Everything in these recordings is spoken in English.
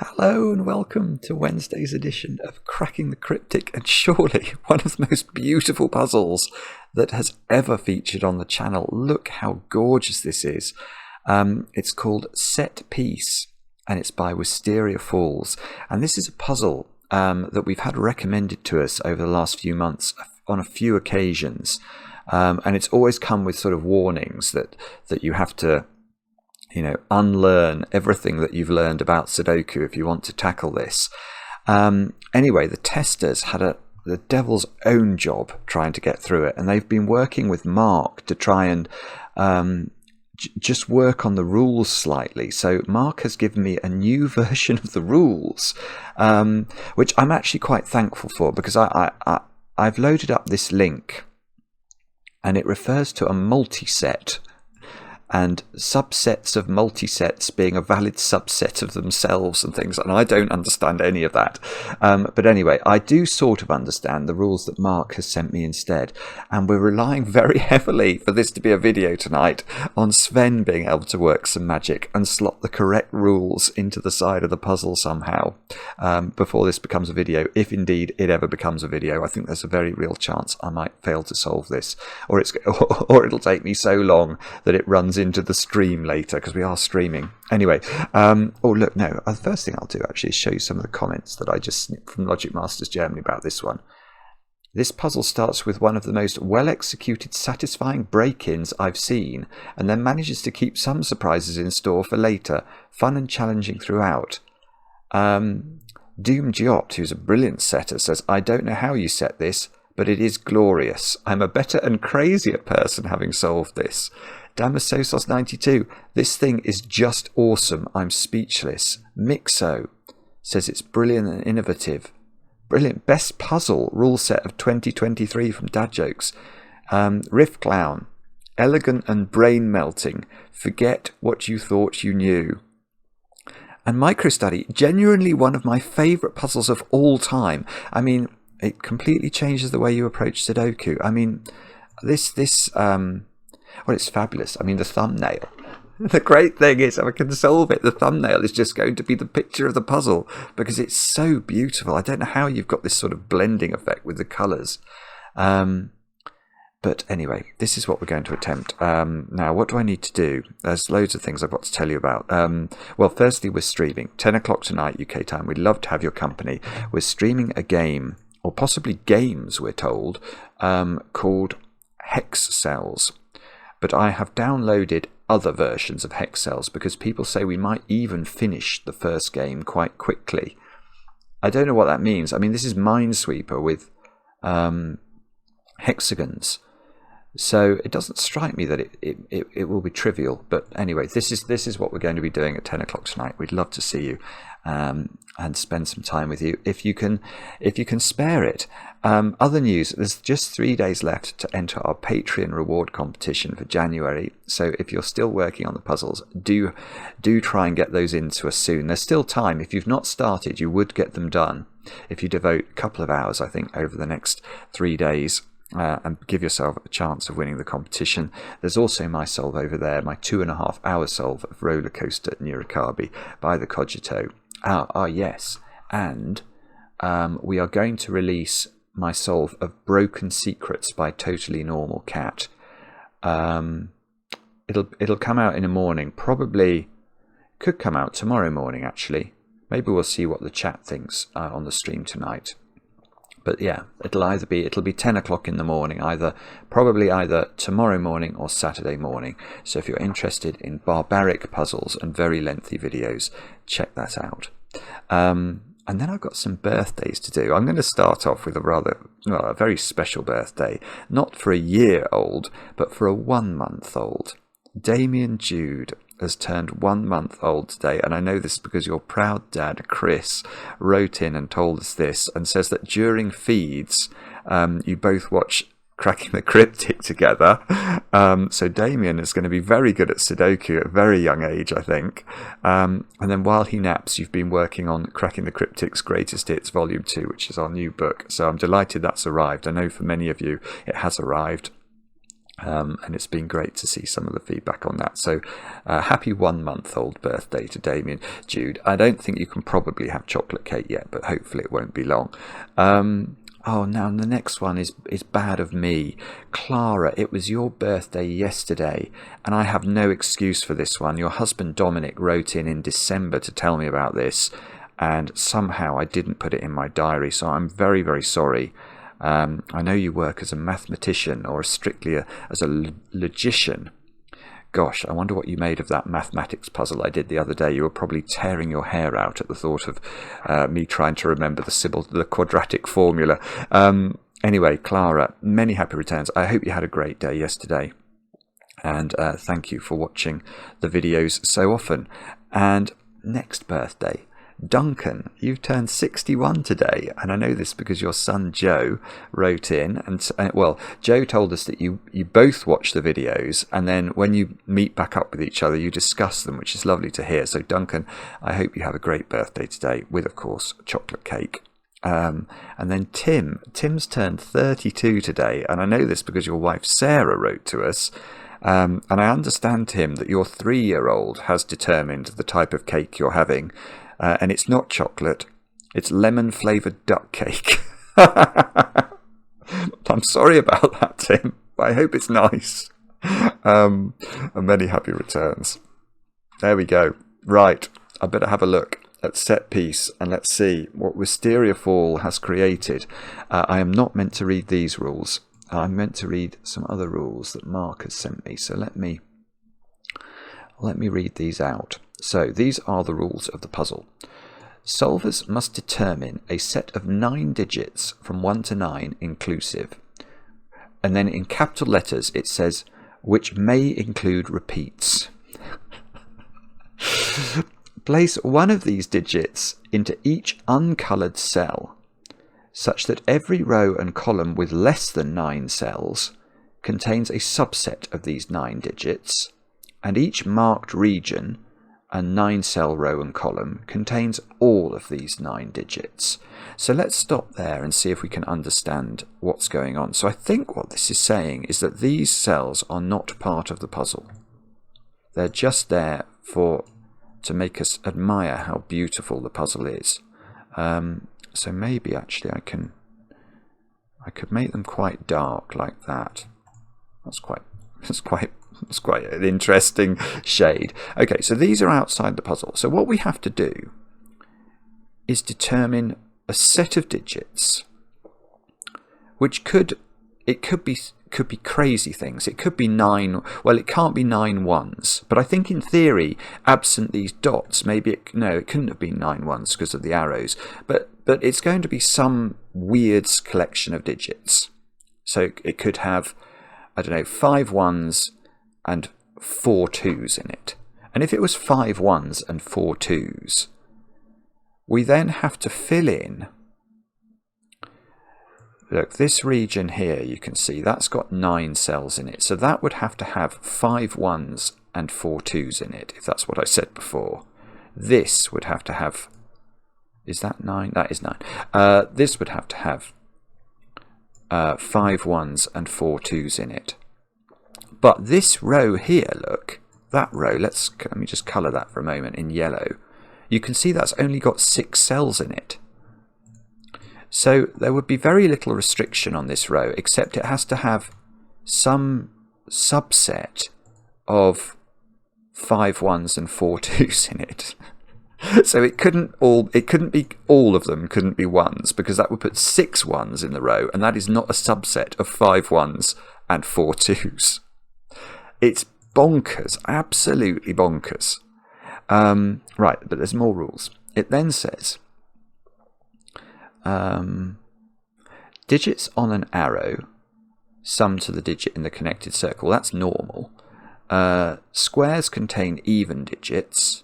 Hello and welcome to Wednesday's edition of Cracking the Cryptic, and surely one of the most beautiful puzzles that has ever featured on the channel. Look how gorgeous this is. It's called Set Piece and it's by Wisteria Falls, and this is a puzzle that we've had recommended to us over the last few months on a few occasions, and it's always come with sort of warnings that you have to unlearn everything that you've learned about Sudoku if you want to tackle this. Anyway, the testers had the devil's own job trying to get through it, and they've been working with Mark to try and just work on the rules slightly. So Mark has given me a new version of the rules, which I'm actually quite thankful for, because I've loaded up this link and it refers to a multi-set, and subsets of multi-sets being a valid subset of themselves and things, and I don't understand any of that. But anyway, I do sort of understand the rules that Mark has sent me instead, and we're relying very heavily for this to be a video tonight on Sven being able to work some magic and slot the correct rules into the side of the puzzle somehow before this becomes a video, if indeed it ever becomes a video. I think there's a very real chance I might fail to solve this, or it'll take me so long that it runs into the stream later, because we are streaming. Anyway, oh look, no, the first thing I'll do actually is show you some of the comments that I just snipped from Logic Masters Germany about this one. This puzzle starts with one of the most well-executed, satisfying break-ins I've seen, and then manages to keep some surprises in store for later. Fun and challenging throughout. Doom Giot, who's a brilliant setter, says, I don't know how you set this, but it is glorious. I'm a better and crazier person having solved this. Damasosos92, this thing is just awesome. I'm speechless. Mixo says it's brilliant and innovative. Brilliant. Best puzzle rule set of 2023 from Dad Jokes. Riff Clown, elegant and brain melting. Forget what you thought you knew. And Microstudy, genuinely one of my favourite puzzles of all time. I mean, it completely changes the way you approach Sudoku. I mean, well, it's fabulous. I mean, the thumbnail. The great thing is, if I can solve it, the thumbnail is just going to be the picture of the puzzle, because it's so beautiful. I don't know how you've got this sort of blending effect with the colours. But anyway, this is what we're going to attempt. Now, what do I need to do? There's loads of things I've got to tell you about. Well, firstly, we're streaming. 10 o'clock tonight, UK time. We'd love to have your company. We're streaming a game, or possibly games, we're told, called Hexcells. But I have downloaded other versions of Hexcells because people say we might even finish the first game quite quickly. I don't know what that means. I mean, this is Minesweeper with hexagons, so it doesn't strike me that it will be trivial. But anyway, this is what we're going to be doing at 10 o'clock tonight. We'd love to see you and spend some time with you if you can spare it. Other news, there's just 3 days left to enter our Patreon reward competition for January, so if you're still working on the puzzles, do try and get those in to us soon. There's still time. If you've not started, you would get them done if you devote a couple of hours, I think, over the next 3 days, and give yourself a chance of winning the competition. There's also my solve over there, my 2.5 hour solve of Roller Coaster Nurikabe by the Cogito. Yes, and we are going to release my solve of Broken Secrets by Totally Normal Cat. It'll come out in the morning. Probably could come out tomorrow morning, actually. Maybe we'll see what the chat thinks on the stream tonight. But yeah, it'll be 10 o'clock in the morning, probably either tomorrow morning or Saturday morning. So if you're interested in barbaric puzzles and very lengthy videos, check that out. And then I've got some birthdays to do. I'm going to start off with a very special birthday, not for a year-old, but for a 1-month-old. Damien Jude has turned 1 month old today, and I know this because your proud dad, Chris, wrote in and told us this, and says that during feeds, you both watch Cracking the Cryptic together. So Damien is going to be very good at Sudoku at a very young age, I think. And then while he naps, you've been working on Cracking the Cryptic's Greatest Hits Volume 2, which is our new book. So I'm delighted that's arrived. I know for many of you it has arrived. And it's been great to see some of the feedback on that. So happy 1-month-old birthday to Damien. Jude, I don't think you can probably have chocolate cake yet, but hopefully it won't be long. Oh, now the next one is bad of me. Clara, it was your birthday yesterday, and I have no excuse for this one. Your husband Dominic wrote in December to tell me about this, and somehow I didn't put it in my diary, so I'm very, very sorry. I know you work as a mathematician or strictly as a logician. Gosh, I wonder what you made of that mathematics puzzle I did the other day. You were probably tearing your hair out at the thought of me trying to remember the quadratic formula. Anyway, Clara, many happy returns. I hope you had a great day yesterday. And thank you for watching the videos so often. And next birthday, Duncan, you've turned 61 today, and I know this because your son Joe wrote in, and well, Joe told us that you both watch the videos, and then when you meet back up with each other, you discuss them, which is lovely to hear. So Duncan, I hope you have a great birthday today, with of course chocolate cake. And then Tim's turned 32 today, and I know this because your wife Sarah wrote to us. And I understand, Tim, that your 3-year-old has determined the type of cake you're having. And it's not chocolate, it's lemon-flavoured duck cake. I'm sorry about that, Tim, but I hope it's nice. And many happy returns. There we go. Right, I better have a look at set piece and let's see what Wisteria Falls has created. I am not meant to read these rules. I'm meant to read some other rules that Mark has sent me. So let me read these out. So these are the rules of the puzzle. Solvers must determine a set of 9 digits from 1 to 9 inclusive. And then in capital letters it says, which may include repeats. Place one of these digits into each uncoloured cell, such that every row and column with less than 9 cells contains a subset of these 9 digits, and each marked region and 9-cell row and column contains all of these 9 digits. So let's stop there and see if we can understand what's going on. So I think what this is saying is that these cells are not part of the puzzle. They're just there to make us admire how beautiful the puzzle is. So maybe actually I could make them quite dark like that. That's quite an interesting shade. Okay, so these are outside the puzzle. So what we have to do is determine a set of digits, which could be crazy things. It could be 9. Well, it can't be 9 ones, but I think in theory, absent these dots, maybe it couldn't have been 9 ones because of the arrows. But it's going to be some weird collection of digits. So it could have, I don't know, 5 ones and 4 twos in it. And if it was 5 ones and 4 twos, we then have to fill in. Look, this region here, you can see that's got 9 cells in it. So that would have to have 5 ones and 4 twos in it, if that's what I said before. This would have to have, is that 9? That is 9. This would have to have 5 ones and 4 twos in it. But this row here, look, that row, let me just colour that for a moment in yellow. You can see that's only got 6 cells in it. So there would be very little restriction on this row, except it has to have some subset of 5 ones and 4 twos in it. So it couldn't be all of them couldn't be ones, because that would put 6 ones in the row, and that is not a subset of 5 ones and 4 twos. It's bonkers, absolutely bonkers. Right, but there's more rules. It then says digits on an arrow sum to the digit in the connected circle. That's normal. Squares contain even digits.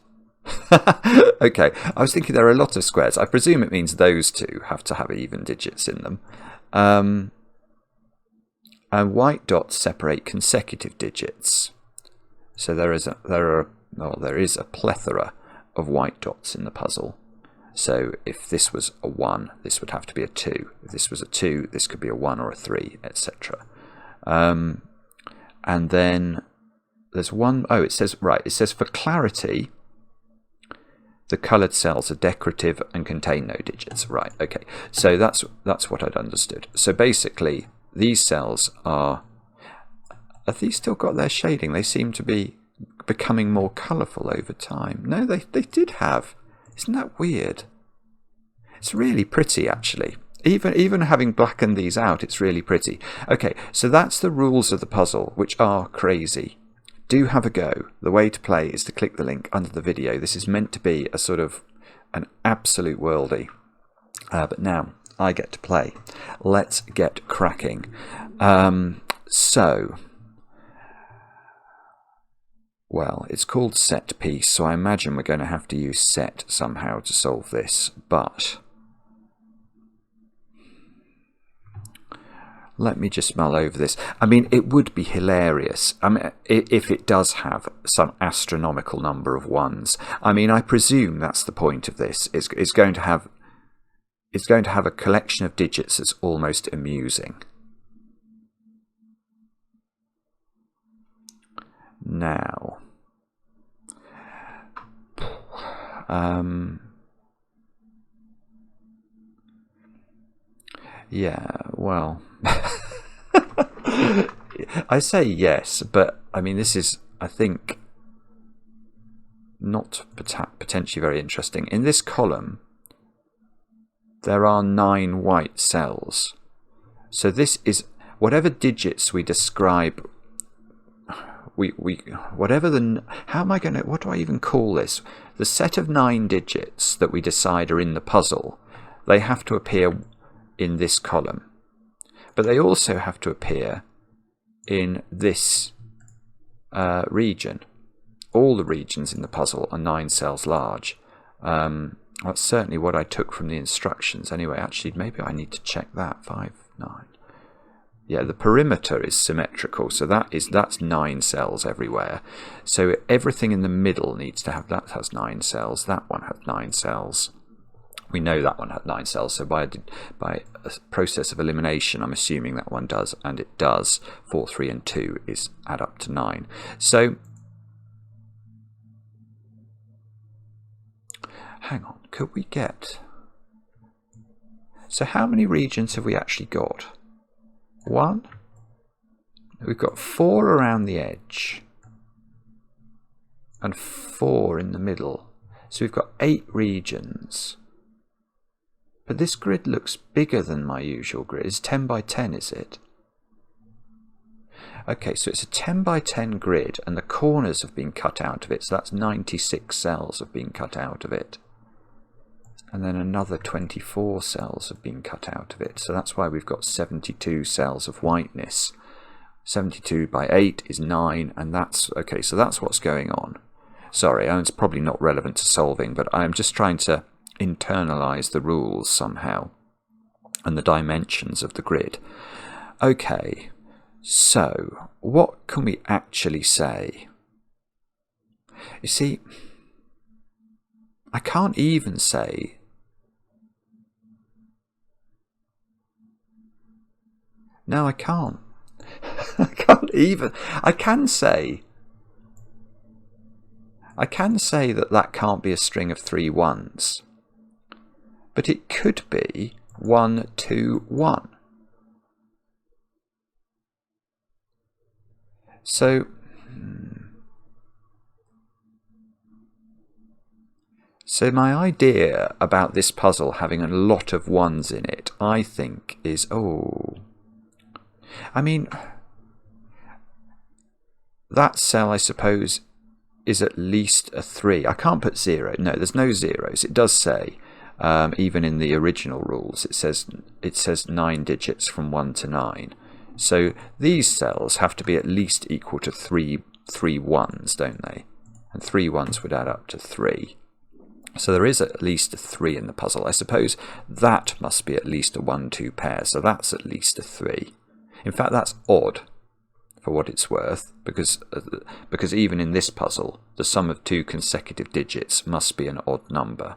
Okay, I was thinking there are a lot of squares. I presume it means those two have to have even digits in them. And white dots separate consecutive digits. So there is a plethora of white dots in the puzzle. So if this was a 1, this would have to be a 2. If this was a 2, this could be a 1 or a 3, etc. And And then there's one, oh, it says, right, it says for clarity, the coloured cells are decorative and contain no digits. Right, okay. So that's what I'd understood. So basically, these cells are... Have these still got their shading? They seem to be becoming more colourful over time. No, they did have. Isn't that weird? It's really pretty, actually. Even having blackened these out, it's really pretty. Okay, so that's the rules of the puzzle, which are crazy. Do have a go. The way to play is to click the link under the video. This is meant to be a sort of an absolute worldie. But now I get to play. Let's get cracking. Well, it's called set piece, so I imagine we're going to have to use set somehow to solve this, but let me just mull over this. I mean, it would be hilarious. I mean, if it does have some astronomical number of ones. I mean, I presume that's the point of this. It's going to have a collection of digits that's almost amusing. Now, yeah, well, I say yes, but I mean, this is, I think, not potentially very interesting. In this column, there are 9 white cells. So this is, whatever digits we describe, whatever the, how am I going to, what do I even call this? The set of 9 digits that we decide are in the puzzle, they have to appear in this column. But they also have to appear in this region. All the regions in the puzzle are 9 cells large. That's certainly what I took from the instructions. Anyway, actually, maybe I need to check that. 5, 9. Yeah, the perimeter is symmetrical, so that's 9 cells everywhere. So everything in the middle needs to have, that has 9 cells. That one has 9 cells. We know that one had 9 cells, so by a process of elimination, I'm assuming that one does, and it does. 4, 3, and 2 is add up to 9. So, hang on, could we get... So how many regions have we actually got? 1. We've got 4 around the edge, and 4 in the middle. So we've got 8 regions. But this grid looks bigger than my usual grid. It's 10 by 10, is it? Okay, so it's a 10 by 10 grid, and the corners have been cut out of it, so that's 96 cells have been cut out of it. And then another 24 cells have been cut out of it, so that's why we've got 72 cells of whiteness. 72 by 8 is 9, and that's... Okay, so that's what's going on. Sorry, it's probably not relevant to solving, but I'm just trying to internalize the rules somehow and the dimensions of the grid. Okay, so what can we actually say? You see, I can't even say... No, I can't. I can't even... I can say that can't be a string of 3 ones. But it could be 1, 2, 1. So, my idea about this puzzle having a lot of 1s in it, I think, is... Oh... I mean, that cell, I suppose, is at least a 3. I can't put 0. No, there's no zeros. It does say... even in the original rules, it says 9 digits from 1 to 9. So these cells have to be at least equal to 3 ones, don't they? And 3 ones would add up to 3. So there is at least a 3 in the puzzle. I suppose that must be at least a 1-2 pair, so that's at least a 3. In fact, that's odd, for what it's worth, because even in this puzzle, the sum of 2 consecutive digits must be an odd number.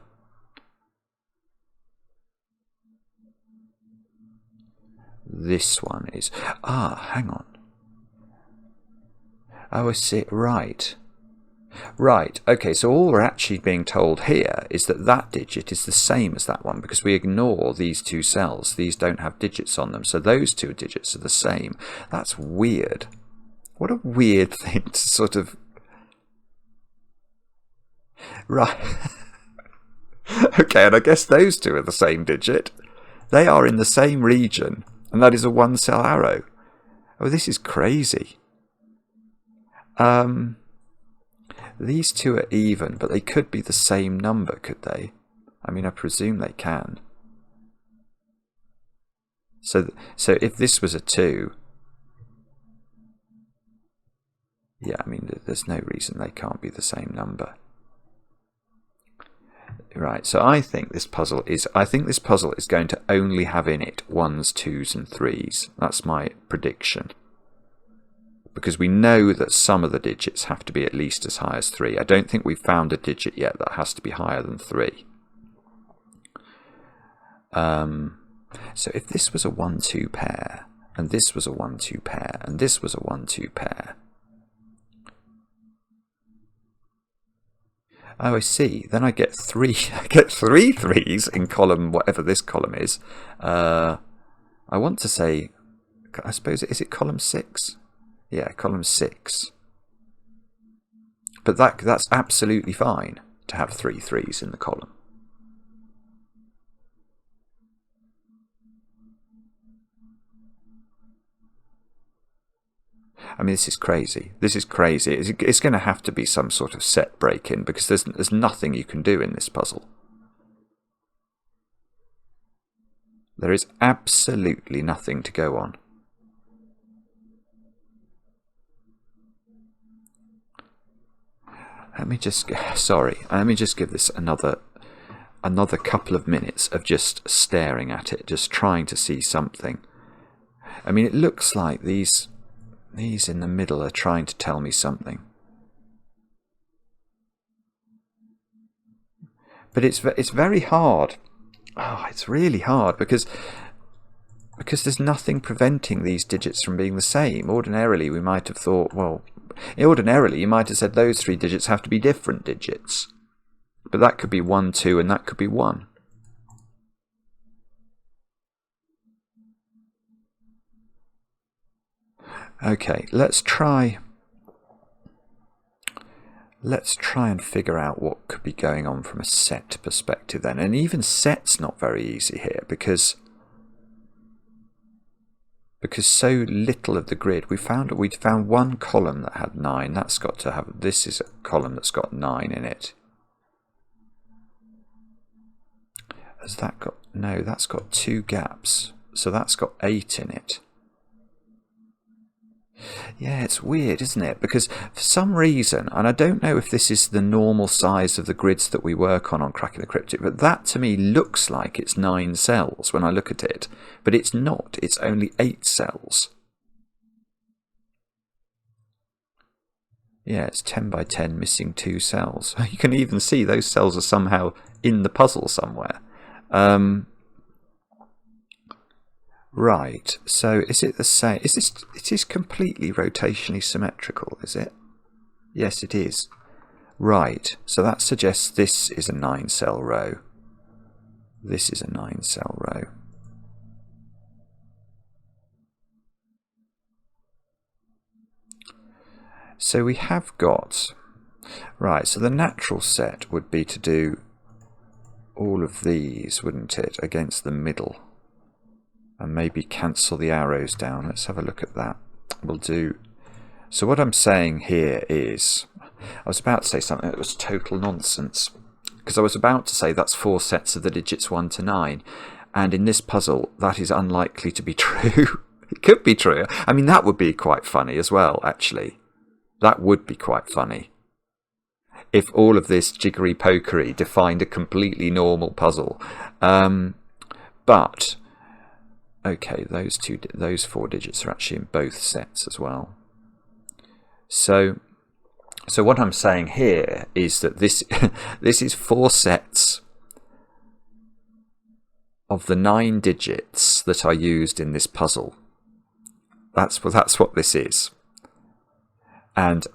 This one is... hang on. Oh, I see. Right. Right. Okay, so all we're actually being told here is that that digit is the same as that one, because we ignore these two cells. These don't have digits on them, so those two digits are the same. That's weird. What a weird thing to sort of... Right. Okay, and I guess those two are the same digit. They are in the same region, and that is a one-cell arrow. Oh, this is crazy. These two are even, but they could be the same number, could they? I mean, I presume they can. So if this was a 2... Yeah, I mean, there's no reason they can't be the same number. Right, so I think this puzzle is going to only have in it 1s, 2s and 3s. That's my prediction. Because we know that some of the digits have to be at least as high as 3. I don't think we've found a digit yet that has to be higher than 3. So if this was a 1-2 pair, and this was a 1-2 pair, and this was a 1-2 pair... Oh, I see. Then I get 3 3s in column, whatever this column is. I want to say, I suppose, is it column 6? Yeah, column 6. But that's absolutely fine to have 3 3s in the column. I mean, this is crazy. This is crazy. It's going to have to be some sort of set break-in, because there's nothing you can do in this puzzle. There is absolutely nothing to go on. Let me just give this another couple of minutes of just staring at it, just trying to see something. I mean, it looks like these in the middle are trying to tell me something. But it's very hard. Oh, it's really hard because there's nothing preventing these digits from being the same. Ordinarily, we might have thought, well, ordinarily you might have said those 3 digits have to be different digits. But that could be 1, 2, and that could be 1. Okay, let's try and figure out what could be going on from a set perspective then. And even set's not very easy here because so little of the grid. We'd found one column that had 9. That's got to have, this is a column that's got 9 in it. Has that got, no, that's got 2 gaps. So that's got 8 in it. Yeah, it's weird, isn't it? Because for some reason, and I don't know if this is the normal size of the grids that we work on Cracking the Cryptic, but that to me looks like it's 9 cells when I look at it. But it's not, it's only 8 cells. Yeah, it's 10 by 10 missing 2 cells. You can even see those cells are somehow in the puzzle somewhere. Right, so is it the same? It is completely rotationally symmetrical, is it? Yes, it is. Right, so that suggests this is a 9-cell row. This is a 9-cell row. So we have got... Right, so the natural set would be to do all of these, wouldn't it, against the middle. And maybe cancel the arrows down. Let's have a look at that. We'll do... So what I'm saying here is... I was about to say something that was total nonsense. Because I was about to say that's 4 sets of the digits 1 to 9. And in this puzzle, that is unlikely to be true. It could be true. I mean, that would be quite funny as well, actually. That would be quite funny. If all of this jiggery-pokery defined a completely normal puzzle. But... Okay, those 4 digits are actually in both sets as well. So what I'm saying here is that this is 4 sets of the 9 digits that are used in this puzzle. That's what this is. And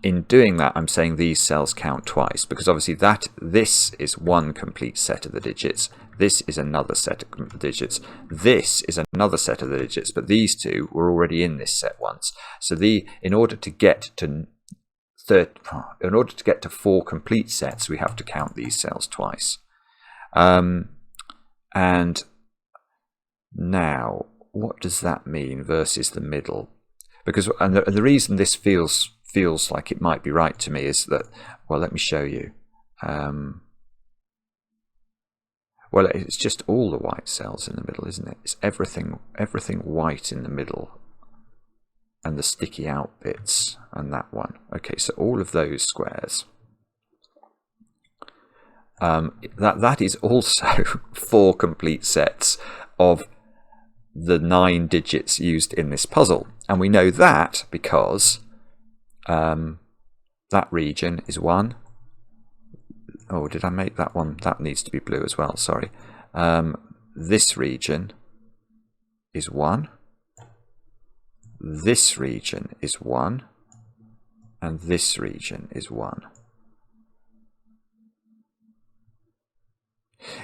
in doing that, I'm saying these cells count twice, because obviously this is one complete set of the digits, this is another set of digits, this is another set of the digits, but these two were already in this set once. So in order to get to 4 complete sets, we have to count these cells twice. And now, what does that mean versus the middle? Because the reason this feels like it might be right to me is that, well, let me show you. Well, it's just all the white cells in the middle, isn't it? It's everything white in the middle, and the sticky out bits, and that one. Okay, so all of those squares. That is also 4 complete sets of the 9 digits used in this puzzle, and we know that because that region is 1. Oh, did I make that one? That needs to be blue as well, sorry. This region is 1. This region is 1. And this region is 1.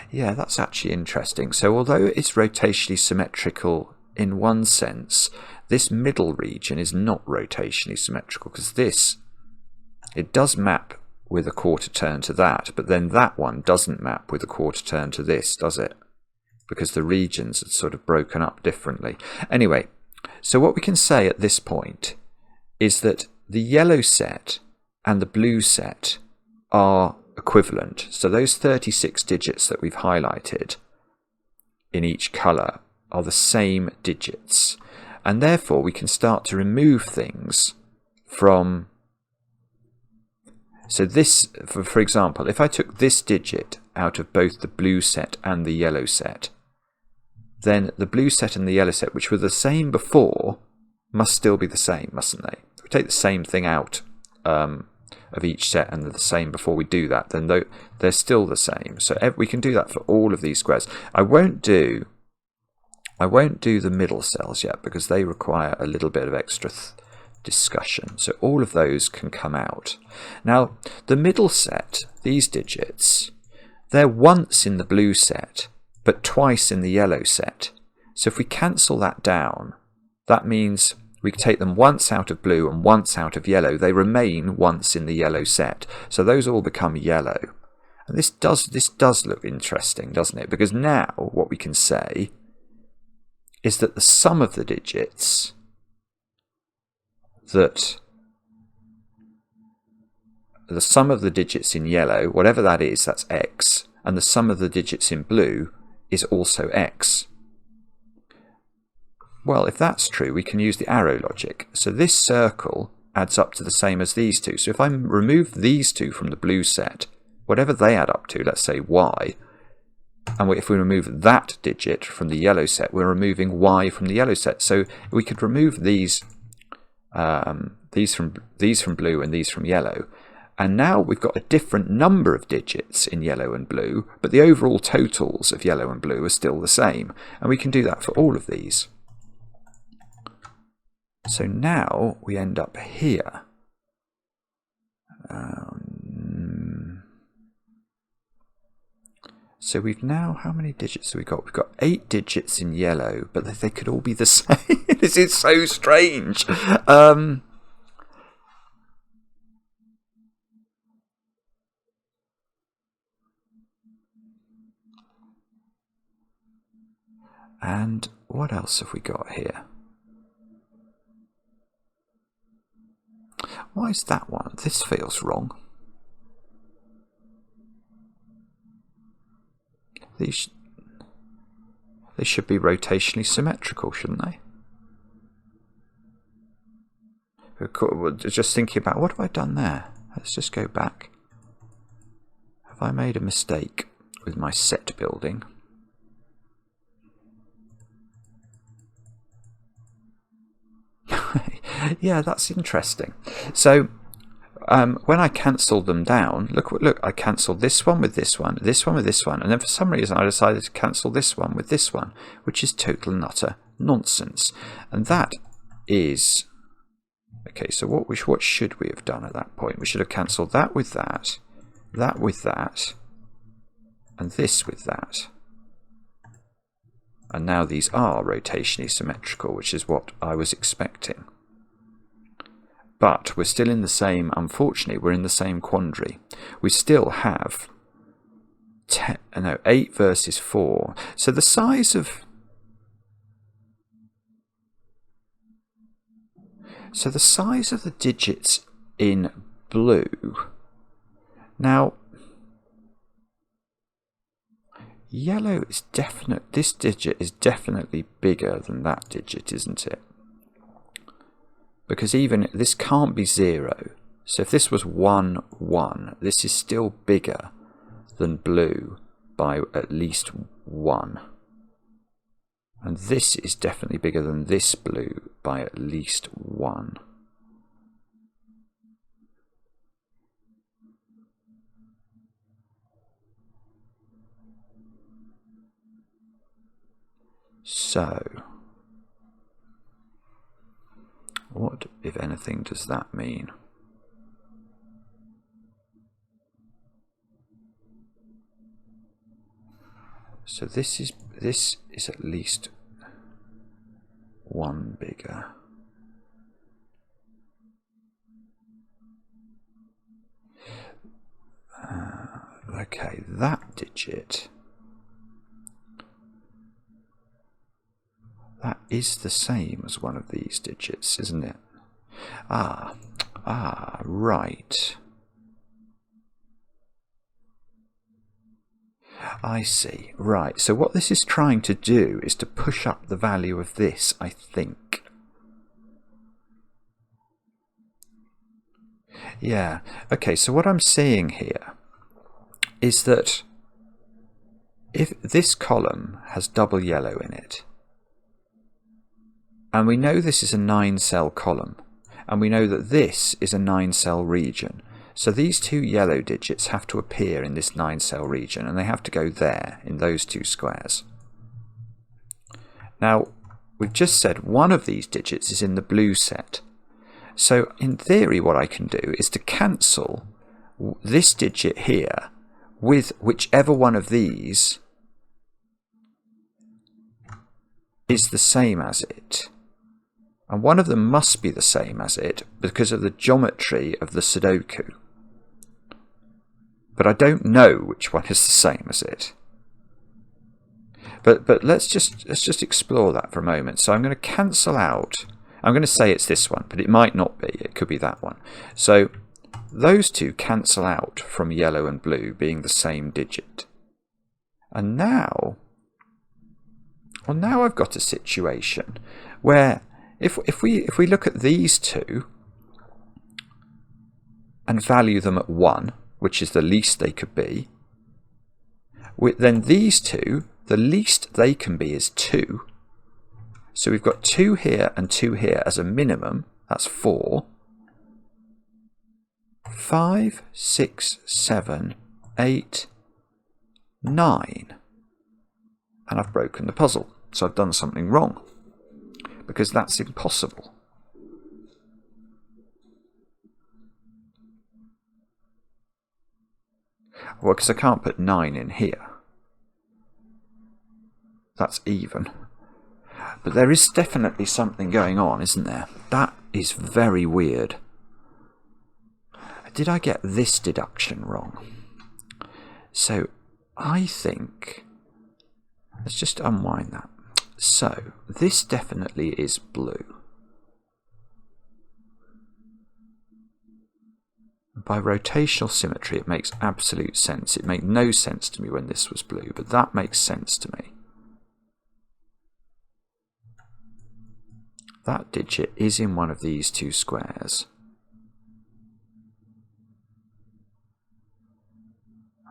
Yeah, that's actually interesting. So although it's rotationally symmetrical in one sense, this middle region is not rotationally symmetrical, because it does map with a quarter turn to that, but then that one doesn't map with a quarter turn to this, does it? Because the regions are sort of broken up differently. Anyway, so what we can say at this point is that the yellow set and the blue set are equivalent. So those 36 digits that we've highlighted in each colour are the same digits, and therefore we can start to remove things from. So this, for example, if I took this digit out of both the blue set and the yellow set, then the blue set and the yellow set, which were the same before, must still be the same, mustn't they? If we take the same thing out of each set and they're the same before we do that, then they're still the same. So we can do that for all of these squares. I won't do the middle cells yet, because they require a little bit of extra discussion. So all of those can come out. Now, the middle set, these digits, they're once in the blue set, but twice in the yellow set. So if we cancel that down, that means we take them once out of blue and once out of yellow. They remain once in the yellow set. So those all become yellow. And this does look interesting, doesn't it? Because now what we can say is that the sum of the digits in yellow, whatever that is, that's x, and the sum of the digits in blue is also x. Well, if that's true, we can use the arrow logic. So this circle adds up to the same as these two. So if I remove these two from the blue set, whatever they add up to, let's say y, and if we remove that digit from the yellow set, we're removing y from the yellow set. So we could remove these from blue and these from yellow, and now we've got a different number of digits in yellow and blue, but the overall totals of yellow and blue are still the same, and we can do that for all of these. So now we end up here. So we've now, how many digits have we got? We've got 8 digits in yellow, but they could all be the same. This is so strange. And what else have we got here? Why is that one? This feels wrong. They should be rotationally symmetrical, shouldn't they? Just thinking about, what have I done there? Let's just go back. Have I made a mistake with my set building? Yeah, that's interesting. So when I cancelled them down, look, I cancelled this one with this one, this one with this one, and then for some reason I decided to cancel this one with this one, which is total and utter nonsense. And that is Okay, so what should we have done at that point? We should have cancelled that with that with that, and this with that. And now these are rotationally symmetrical, which is what I was expecting. But we're still in the same, unfortunately, we're in the same quandary. We still have 8 versus 4. So the size of... So the size of the digits in blue... Now, yellow is definite. This digit is definitely bigger than that digit, isn't it? Because even this can't be 0. So if this was 1, 1, this is still bigger than blue by at least 1. And this is definitely bigger than this blue by at least 1. So, what, if anything, does that mean? So this is at least 1 bigger. Okay, that digit, that is the same as one of these digits, isn't it? Right. I see. Right. So what this is trying to do is to push up the value of this, I think. Yeah. Okay, so what I'm seeing here is that if this column has double yellow in it, and we know this is a 9-cell column, and we know that this is a 9-cell region, so these 2 yellow digits have to appear in this 9-cell region, and they have to go there in those 2 squares. Now, we've just said one of these digits is in the blue set. So in theory what I can do is to cancel this digit here with whichever one of these is the same as it. And one of them must be the same as it because of the geometry of the Sudoku. But I don't know which one is the same as it. But let's just explore that for a moment. So I'm going to cancel out. I'm going to say it's this one, but it might not be. It could be that one. So those 2 cancel out from yellow and blue being the same digit. And now, well, now I've got a situation where if we look at these 2 and value them at 1, which is the least they could be, then these 2, the least they can be is 2. So we've got 2 here and 2 here as a minimum. That's 4. 5, 6, 7, 8, 9. And I've broken the puzzle. So I've done something wrong. Because that's impossible. Well, because I can't put 9 in here. That's even. But there is definitely something going on, isn't there? That is very weird. Did I get this deduction wrong? So, I think... Let's just unwind that. So, this definitely is blue. By rotational symmetry, it makes absolute sense. It made no sense to me when this was blue, but that makes sense to me. That digit is in one of these 2 squares.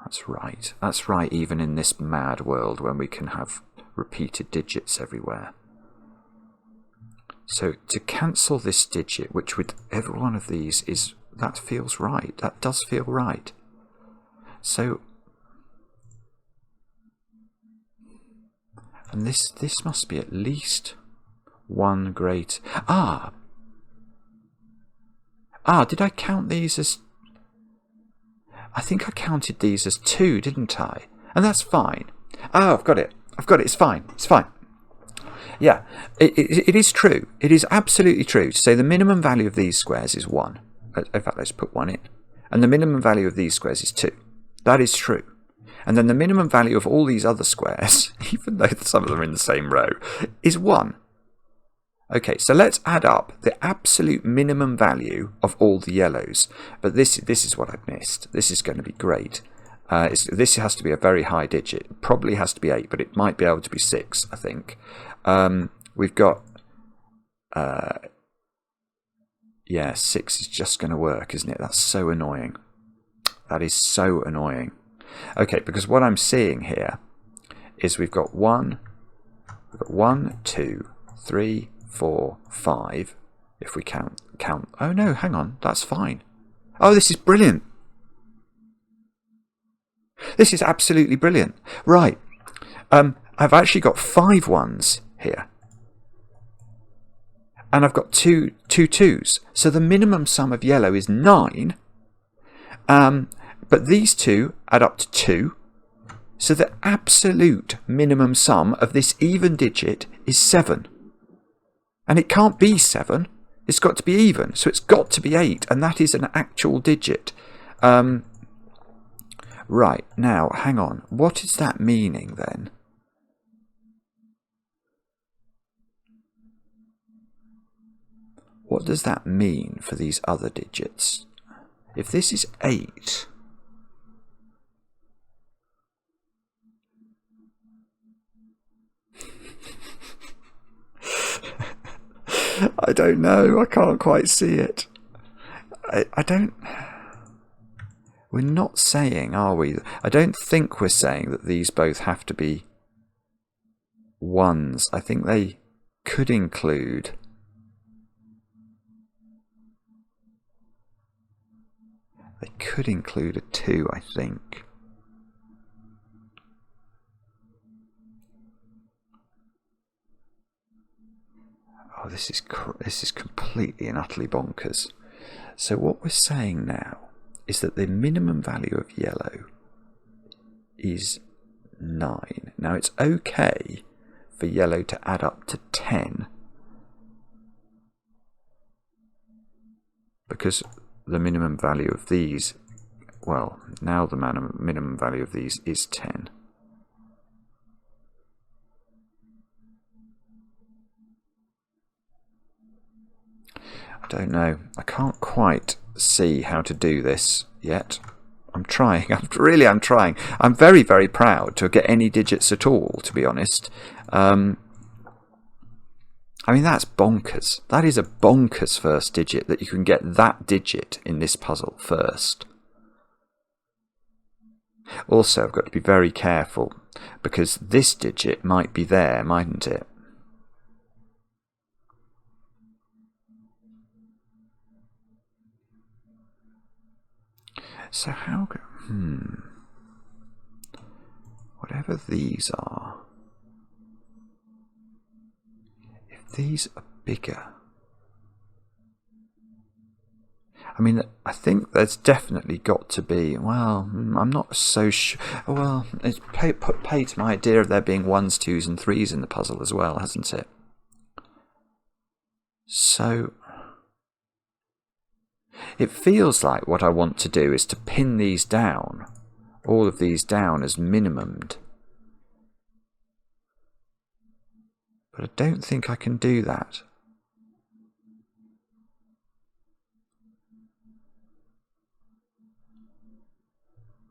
That's right. That's right, even in this mad world when we can have repeated digits everywhere. So to cancel this digit, which with every one of these is, that feels right. That does feel right. So, and this must be at least 1 great... Ah, did I count these as... I think I counted these as 2, didn't I? And that's fine. Oh, I've got it. It's fine. Yeah, it is true. It is absolutely true to say the minimum value of these squares is 1. In fact, let's put 1 in. And the minimum value of these squares is 2. That is true. And then the minimum value of all these other squares, even though some of them are in the same row, is 1. Okay, so let's add up the absolute minimum value of all the yellows. But this is what I've missed. This is going to be great. This has to be a very high digit. It probably has to be 8, but it might be able to be 6, I think. We've got... yeah, 6 is just going to work, isn't it? That's so annoying. That is so annoying. Okay, because what I'm seeing here is we've got 1, 2, 3, 4, 5. If we count. Oh no, hang on, that's fine. Oh, this is brilliant. This is absolutely brilliant. Right, I've actually got 5 ones here. And I've got two twos. So the minimum sum of yellow is 9. But these 2 add up to 2. So the absolute minimum sum of this even digit is 7. And it can't be 7. It's got to be even. So it's got to be 8. And that is an actual digit. Right, now, hang on. What is that meaning then? What does that mean for these other digits? If this is 8... I don't know. I can't quite see it. I don't... We're not saying, are we? I don't think we're saying that these both have to be 1s. I think they could include... They could include a 2, I think. Oh, this is completely and utterly bonkers. So what we're saying now is that the minimum value of yellow is 9. Now it's okay for yellow to add up to 10 because the minimum value of these, well, now the minimum value of these is 10. I don't know. I can't quite see how to do this yet. I'm trying. I'm trying. I'm very, very proud to get any digits at all, to be honest. I mean, that's bonkers. That is a bonkers first digit, that you can get that digit in this puzzle first. Also, I've got to be very careful, because this digit might be there, mightn't it? So how... Whatever these are... If these are bigger... I mean, I think there's definitely got to be... Well, I'm not so sure... Well, it's put pay to my idea of there being 1s, 2s and 3s in the puzzle as well, hasn't it? So... It feels like what I want to do is to pin these down, all of these down as minimumed. But I don't think I can do that.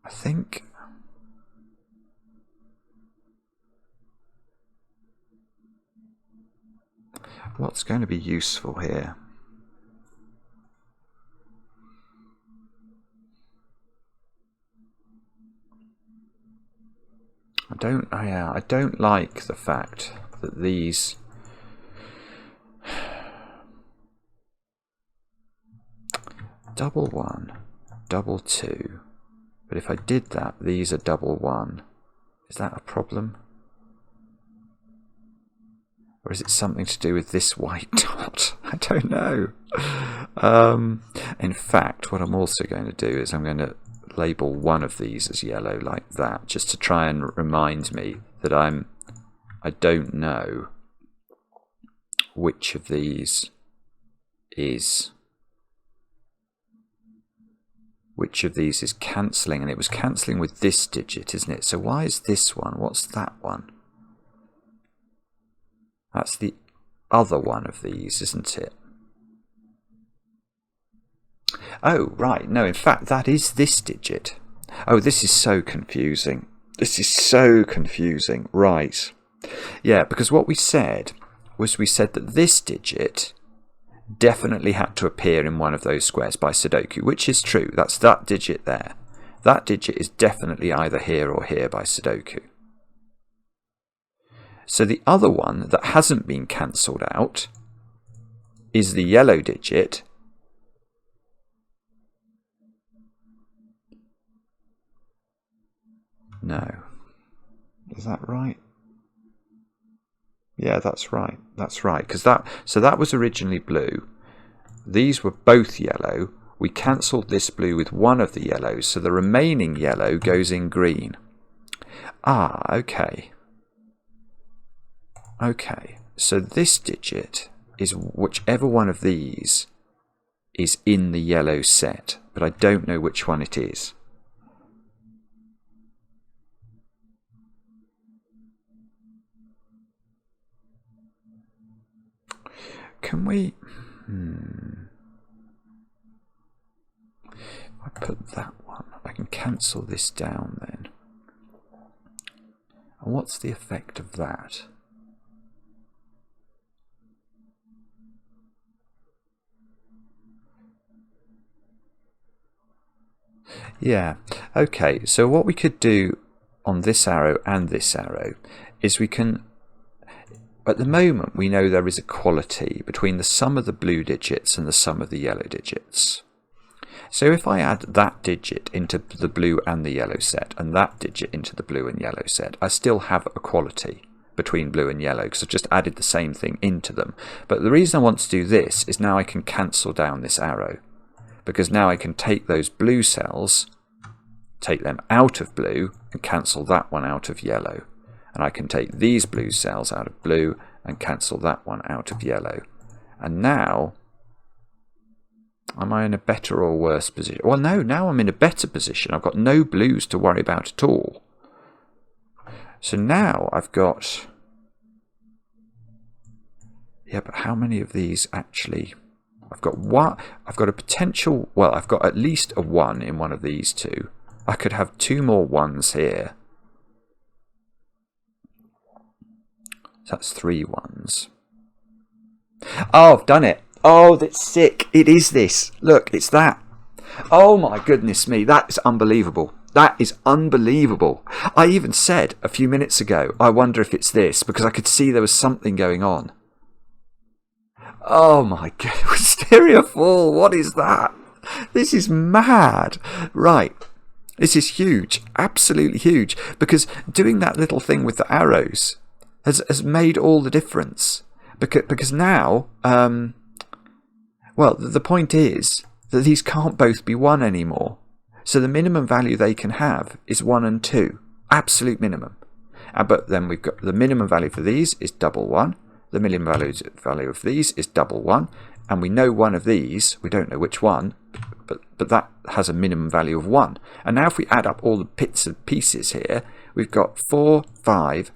I think... What's going to be useful here? I don't like the fact that these double 1, double 2, but if I did that, these are double 1. Is that a problem? Or is it something to do with this white dot? I don't know. In fact, what I'm also going to do is I'm going to label one of these as yellow like that, just to try and remind me that I don't know which of these is cancelling, and it was cancelling with this digit, isn't it? So why is this one? What's that one? That's the other one of these, isn't it? Oh, right. No, in fact, that is this digit. Oh, this is so confusing. This is so confusing. Right. Yeah, because what we said was that this digit definitely had to appear in one of those squares by Sudoku, which is true. That's that digit there. That digit is definitely either here or here by Sudoku. So the other one that hasn't been cancelled out is the yellow digit. No. Is that right? Yeah, that's right. That's right. Because that was originally blue. These were both yellow. We cancelled this blue with one of the yellows, so the remaining yellow goes in green. Ah, okay. Okay, so this digit is whichever one of these is in the yellow set, but I don't know which one it is. Can we... If I put that one, I can cancel this down then. And what's the effect of that? Yeah, okay, so what we could do on this arrow and this arrow is we can, at the moment we know there is equality between the sum of the blue digits and the sum of the yellow digits. So if I add that digit into the blue and the yellow set and that digit into the blue and yellow set, I still have equality between blue and yellow because I've just added the same thing into them. But the reason I want to do this is now I can cancel down this arrow, because now I can take those blue cells, take them out of blue and cancel that one out of yellow. And I can take these blue cells out of blue and cancel that one out of yellow. And now, am I in a better or worse position? Well, no, now I'm in a better position. I've got no blues to worry about at all. So now I've got... Yeah, but how many of these actually... I've got one. I've got a potential... Well, I've got at least a 1 in one of these two. I could have 2 more 1s here. So that's 3 1s. Oh, I've done it. Oh, that's sick. It is this. Look, it's that. Oh my goodness me. That is unbelievable. That is unbelievable. I even said a few minutes ago, I wonder if it's this, because I could see there was something going on. Oh my god. Wisteria Falls. What is that? This is mad. Right. This is huge. Absolutely huge. Because doing that little thing with the arrows has made all the difference. Because now, well, the point is that these can't both be 1 anymore. So the minimum value they can have is 1 and 2. Absolute minimum. But then we've got the minimum value for these is double 1. The minimum value of these is double 1. And we know one of these, we don't know which one, but that has a minimum value of 1. And now if we add up all the bits and pieces here, we've got 4, 5,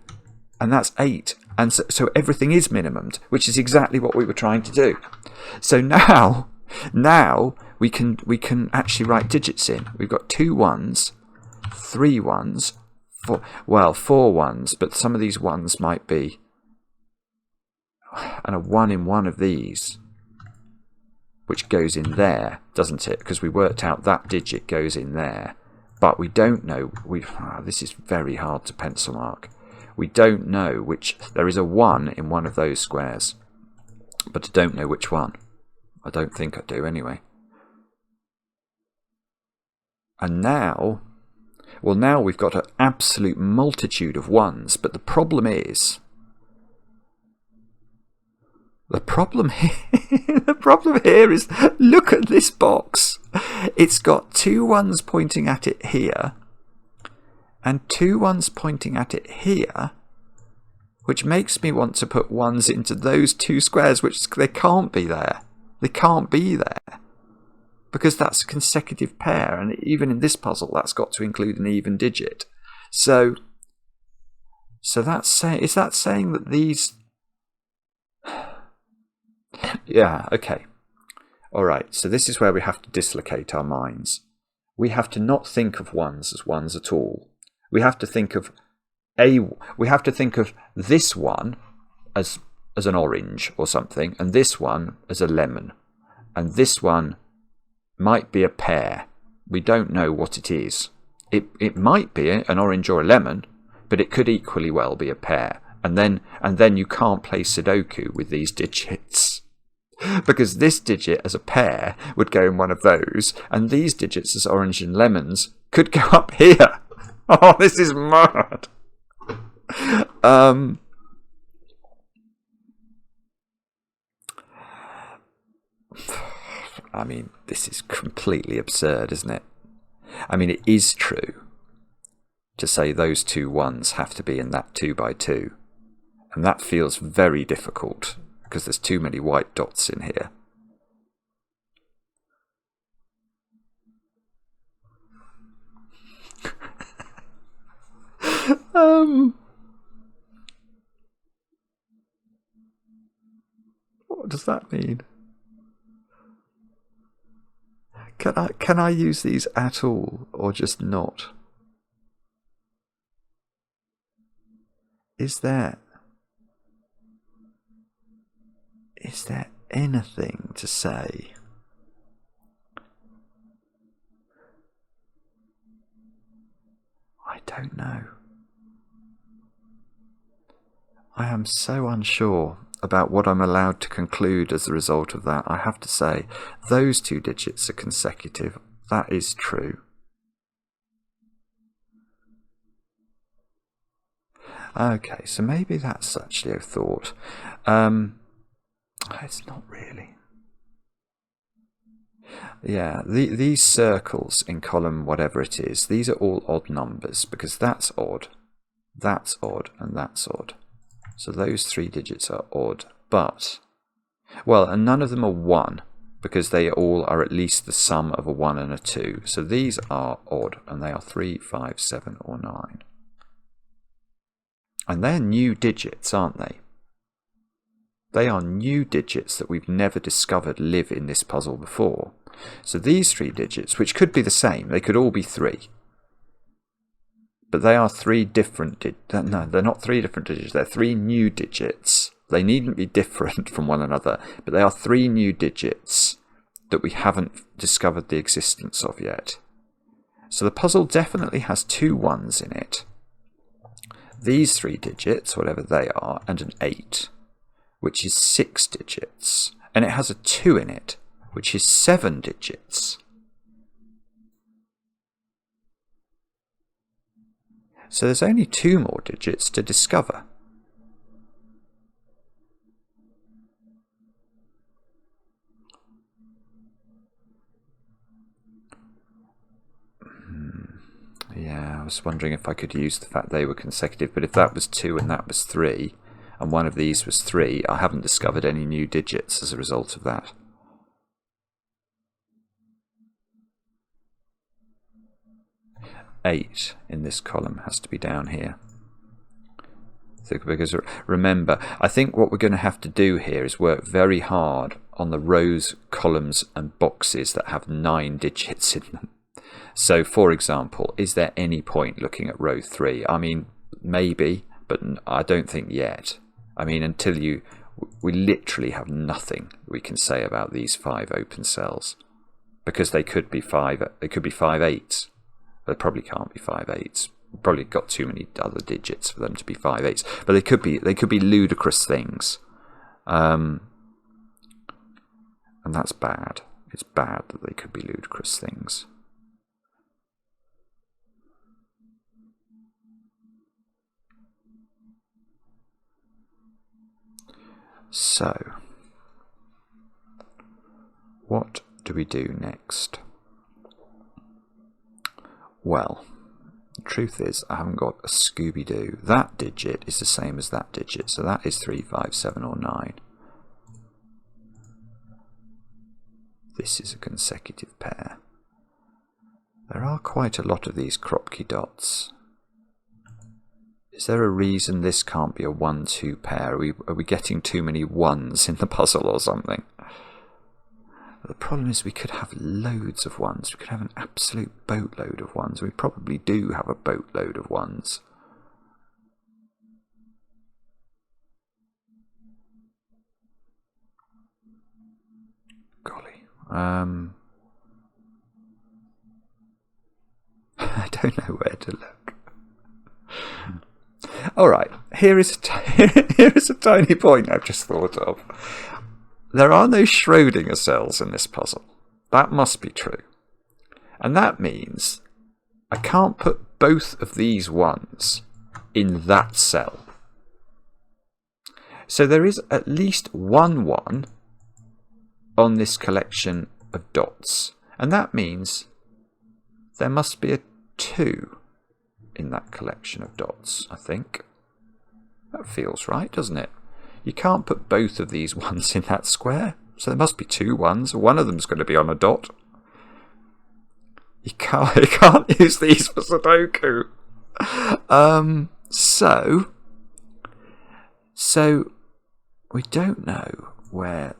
and that's 8. And so everything is minimumed, which is exactly what we were trying to do. So now we can actually write digits in. We've got 2 1s, 3 1s, 4 1s, but some of these 1s might be, and a 1 in one of these, which goes in there, doesn't it? Because we worked out that digit goes in there, but we don't know. This is very hard to pencil mark. We don't know which. There is a 1 in one of those squares, but I don't know which one. I don't think I do anyway. And now, well, now we've got an absolute multitude of 1s, but the problem is The problem here, the problem here is, look at this box. It's got 2 ones pointing at it here, and 2 ones pointing at it here, which makes me want to put ones into those 2 squares, which they can't be there. They can't be there, because that's a consecutive pair, and even in this puzzle, that's got to include an even digit. So that's saying, is that saying that these? Yeah, okay. All right, so this is where we have to dislocate our minds. We have to not think of ones as ones at all. We have to think of this one as an orange or something, and this one as a lemon, and this one might be a pear. We don't know what it is. It might be an orange or a lemon, but it could equally well be a pear. And then you can't play Sudoku with these digits, because this digit as a pear would go in one of those, and these digits as orange and lemons could go up here. Oh, this is mad. I mean, this is completely absurd, isn't it? I mean, it is true to say those 2 ones have to be in that 2 by 2, and that feels very difficult because there's too many white dots in here. What does that mean? Can I use these at all, or just not? Is there anything to say? I don't know. I am so unsure about what I'm allowed to conclude as a result of that. I have to say, those 2 digits are consecutive. That is true. Okay, so maybe that's actually a thought. It's not really. Yeah, these circles in column whatever it is, these are all odd numbers, because that's odd, and that's odd. So those 3 digits are odd, but, well, and none of them are 1, because they all are at least the sum of a 1 and a 2. So these are odd, and they are 3, 5, 7, or 9. And they're new digits, aren't they? They are new digits that we've never discovered live in this puzzle before. So these 3 digits, which could be the same, they could all be 3. But they are 3 different no, they're not 3 different digits, they're 3 new digits. They needn't be different from one another, but they are 3 new digits that we haven't discovered the existence of yet. So the puzzle definitely has 2 ones in it. These 3 digits, whatever they are, and an 8, which is 6 digits. And it has a 2 in it, which is 7 digits. So there's only 2 more digits to discover. Yeah, I was wondering if I could use the fact they were consecutive, but if that was 2 and that was 3, and one of these was 3, I haven't discovered any new digits as a result of that. Eight in this column has to be down here. Because remember, I think what we're going to have to do here is work very hard on the rows, columns and boxes that have 9 digits in them. So, for example, is there any point looking at row 3? I mean, maybe, but I don't think yet. I mean, until we literally have nothing we can say about these 5 open cells, because they could be 5 8s. They probably can't be 5 8s. Probably got too many other digits for them to be 5 8s, but they could be ludicrous things, and that's bad. It's bad that they could be ludicrous things. So what do we do next? Well, the truth is I haven't got a Scooby-Doo. That digit is the same as that digit, so that is 3, 5, 7 or 9. This is a consecutive pair. There are quite a lot of these Kropki dots. Is there a reason this can't be a 1-2 pair? Are we getting too many ones in the puzzle or something? The problem is we could have loads of ones. We could have an absolute boatload of ones. We probably do have a boatload of ones. Golly. I don't know where to look. Alright, here is a tiny point I've just thought of. There are no Schrödinger cells in this puzzle. That must be true. And that means I can't put both of these ones in that cell. So there is at least one 1 on this collection of dots. And that means there must be a 2 in that collection of dots, I think. That feels right, doesn't it? You can't put both of these ones in that square, so there must be 2 ones. One of them's going to be on a dot. You can't use these for Sudoku. So we don't know where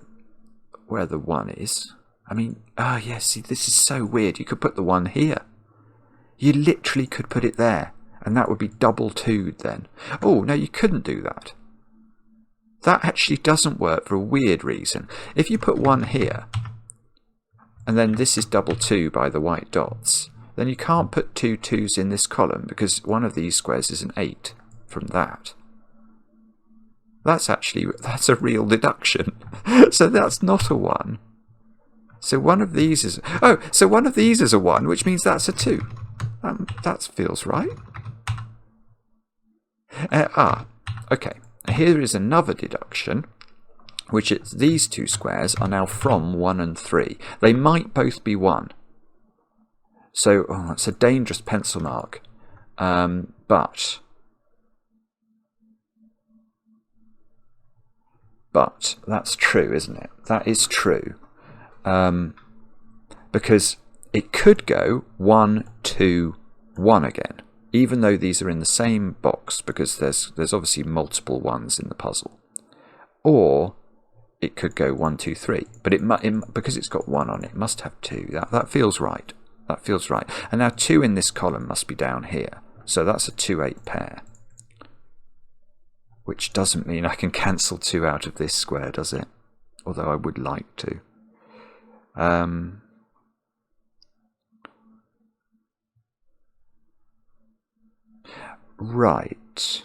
the 1 is. I mean, yeah, see, this is so weird. You could put the 1 here. You literally could put it there, and that would be double 2'd then. Oh, no, you couldn't do that. That actually doesn't work for a weird reason. If you put 1 here, and then this is double 2 by the white dots, then you can't put 2 2's in this column because one of these squares is an 8 from that. That's a real deduction. So that's not a 1. So one of these is... Oh, so one of these is a 1, which means that's a 2. That feels right. Okay. Here is another deduction, which is these 2 squares are now from 1 and 3. They might both be 1. So, it's a dangerous pencil mark. But that's true, isn't it? That is true. Because it could go 1, 2, 1 again, even though these are in the same box, because there's obviously multiple 1s in the puzzle. Or it could go 1, 2, 3, but because it's got 1 on it, it must have 2. That feels right. That feels right. And now 2 in this column must be down here, so that's a 2, 8 pair. Which doesn't mean I can cancel 2 out of this square, does it? Although I would like to. Right.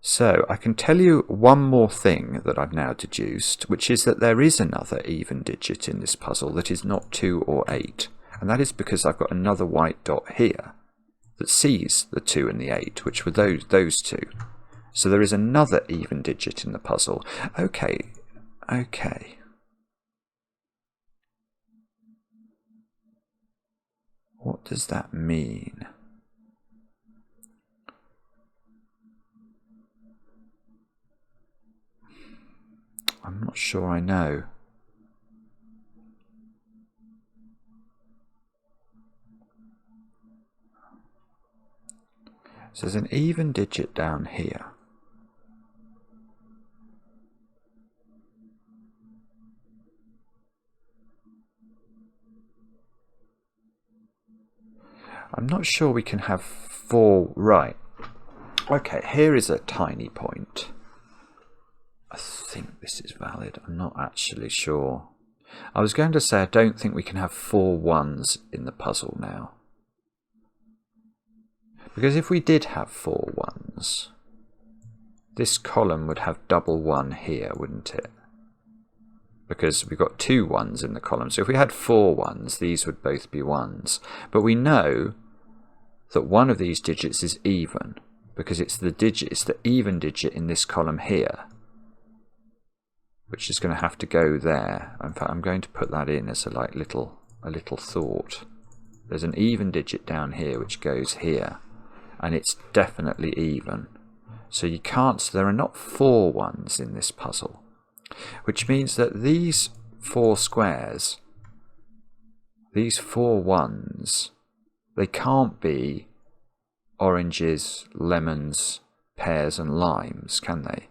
So I can tell you one more thing that I've now deduced, which is that there is another even digit in this puzzle that is not 2 or 8. And that is because I've got another white dot here that sees the 2 and the 8, which were those 2. So there is another even digit in the puzzle. Okay. What does that mean? I'm not sure I know. So there's an even digit down here. I'm not sure we can have 4, right. Okay, here is a tiny point. I think this is valid. I'm not actually sure. I was going to say I don't think we can have 4 1s in the puzzle now. Because if we did have 4 1s, this column would have double 1 here, wouldn't it? Because we've got 2 1s in the column. So if we had 4 1s, these would both be 1s. But we know that one of these digits is even, because it's the even digit in this column here. which is going to have to go there. In fact, I'm going to put that in as a little thought. There's an even digit down here which goes here, and it's definitely even. So you can't. So there are not 4 ones in this puzzle, which means that these 4 squares, these 4 ones, they can't be oranges, lemons, pears and limes, can they?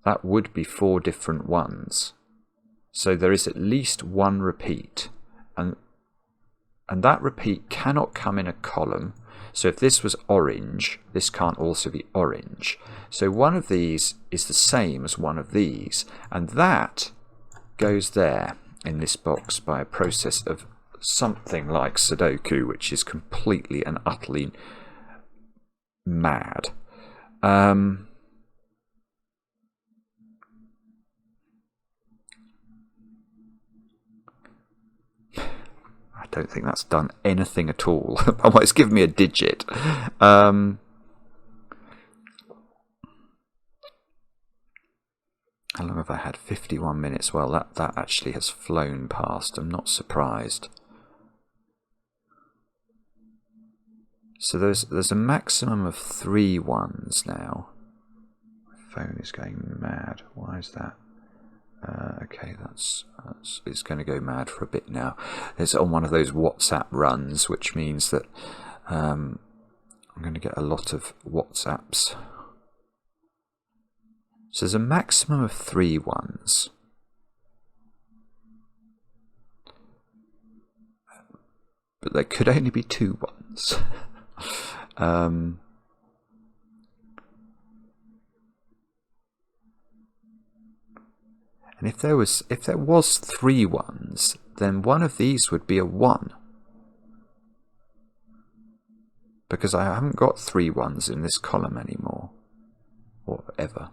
That would be 4 different ones. So there is at least 1 repeat, and that repeat cannot come in a column. So if this was orange, this can't also be orange. So one of these is the same as one of these, and that goes there in this box by a process of something like Sudoku, which is completely and utterly mad. I don't think that's done anything at all. Well, it's given me a digit. How long have I had? 51 minutes. Well, that actually has flown past. I'm not surprised. So there's a maximum of 3 ones now. My phone is going mad. Why is that? Okay, it's going to go mad for a bit now. It's on one of those WhatsApp runs, which means that I'm going to get a lot of WhatsApps. So there's a maximum of 3 ones. But there could only be 2 ones. And if there was 3 ones, then one of these would be a 1. Because I haven't got 3 ones in this column anymore. Or ever.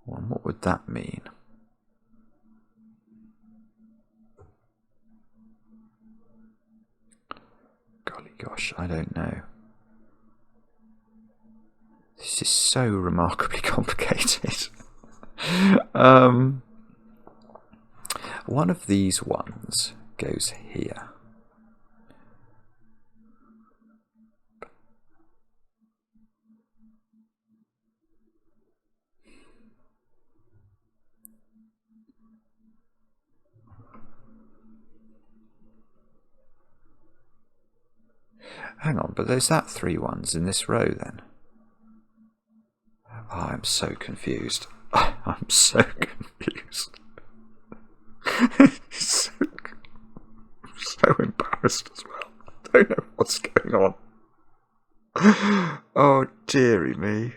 Well, what would that mean? Golly gosh, I don't know. This is so remarkably complicated. One of these ones goes here. Hang on, but there's that 3 ones in this row then. Oh, I'm so confused. I'm so confused. so embarrassed as well. I don't know what's going on. Oh, dearie me.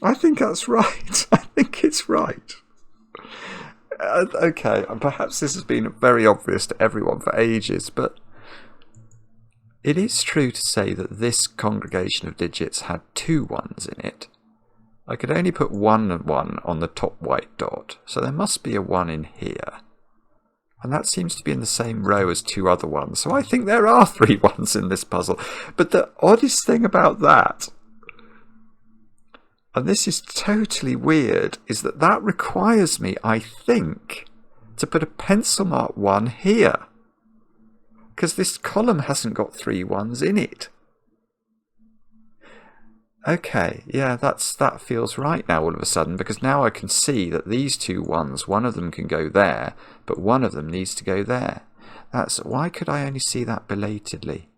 I think that's right. I think it's right. Okay, perhaps this has been very obvious to everyone for ages, but it is true to say that this congregation of digits had 2 ones in it. I could only put 1 and 1 on the top white dot, so there must be a 1 in here. And that seems to be in the same row as 2 other ones, so I think there are 3 ones in this puzzle. But the oddest thing about that, and this is totally weird, is that requires me, I think, to put a pencil mark 1 here. Because this column hasn't got 3 ones in it. Okay, yeah, that feels right now all of a sudden, because now I can see that these 2 ones, one of them can go there, but one of them needs to go there. Why could I only see that belatedly?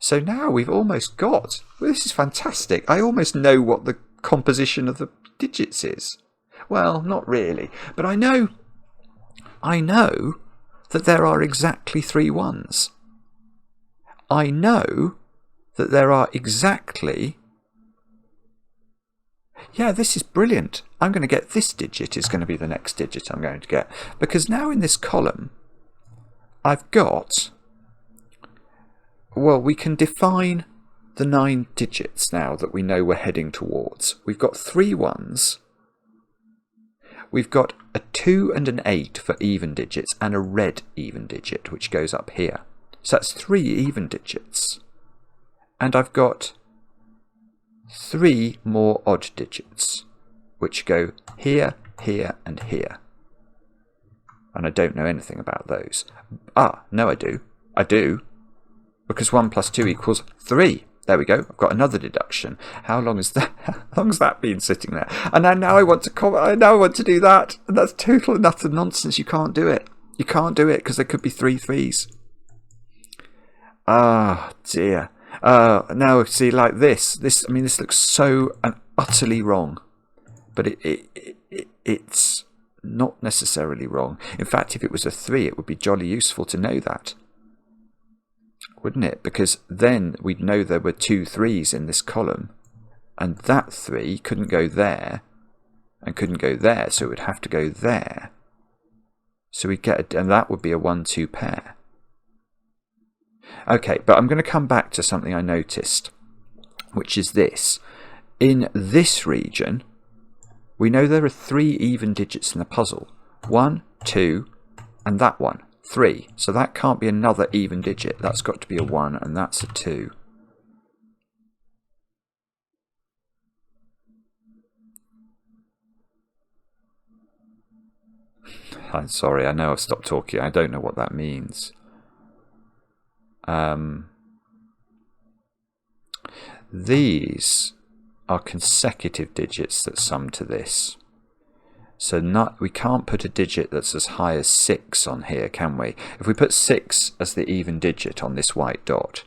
So now we've almost got, well, this is fantastic. I almost know what the composition of the digits is. Well, not really, but I know that there are exactly 3 ones. I know that there are exactly... Yeah, this is brilliant. I'm going to get this digit is going to be the next digit I'm going to get. Because now in this column, I've got... Well, we can define the 9 digits now that we know we're heading towards. We've got 3 ones. We've got a 2 and an 8 for even digits, and a red even digit, which goes up here. So that's 3 even digits. And I've got 3 more odd digits, which go here, here, and here. And I don't know anything about those. Ah, no, I do. I do. Because 1 plus 2 equals 3. There we go. I've got another deduction. How long has that been sitting there? And now I want to do that. And that's total and utter nonsense. You can't do it. You can't do it because there could be 3 3s. Ah, dear. Now, see, like this. This looks so and utterly wrong. But it's not necessarily wrong. In fact, if it was a 3, it would be jolly useful to know that. Wouldn't it? Because then we'd know there were 2 3s in this column. And that 3 couldn't go there. And couldn't go there. So it would have to go there. So we get, and that would be a 1-2 pair. Okay, but I'm going to come back to something I noticed, which is this. In this region, we know there are 3 even digits in the puzzle. 1, 2, and that one, 3. So that can't be another even digit. That's got to be a 1, and that's a 2. I'm sorry, I know I've stopped talking. I don't know what that means. These are consecutive digits that sum to this. So we can't put a digit that's as high as 6 on here, can we? If we put 6 as the even digit on this white dot,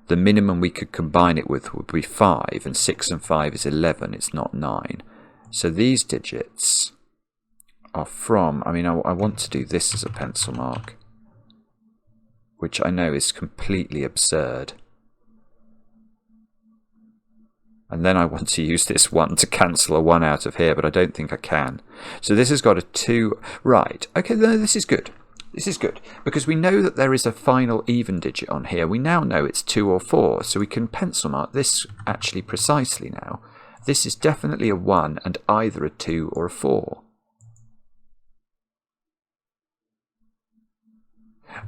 the minimum we could combine it with would be 5, and 6 and 5 is 11, it's not 9. So these digits are from, I want to do this as a pencil mark, which I know is completely absurd. And then I want to use this 1 to cancel a 1 out of here, but I don't think I can. So this has got a 2. Right, okay, no, this is good. This is good, because we know that there is a final even digit on here. We now know it's 2 or 4, so we can pencil mark this actually precisely now. This is definitely a 1 and either a 2 or a 4.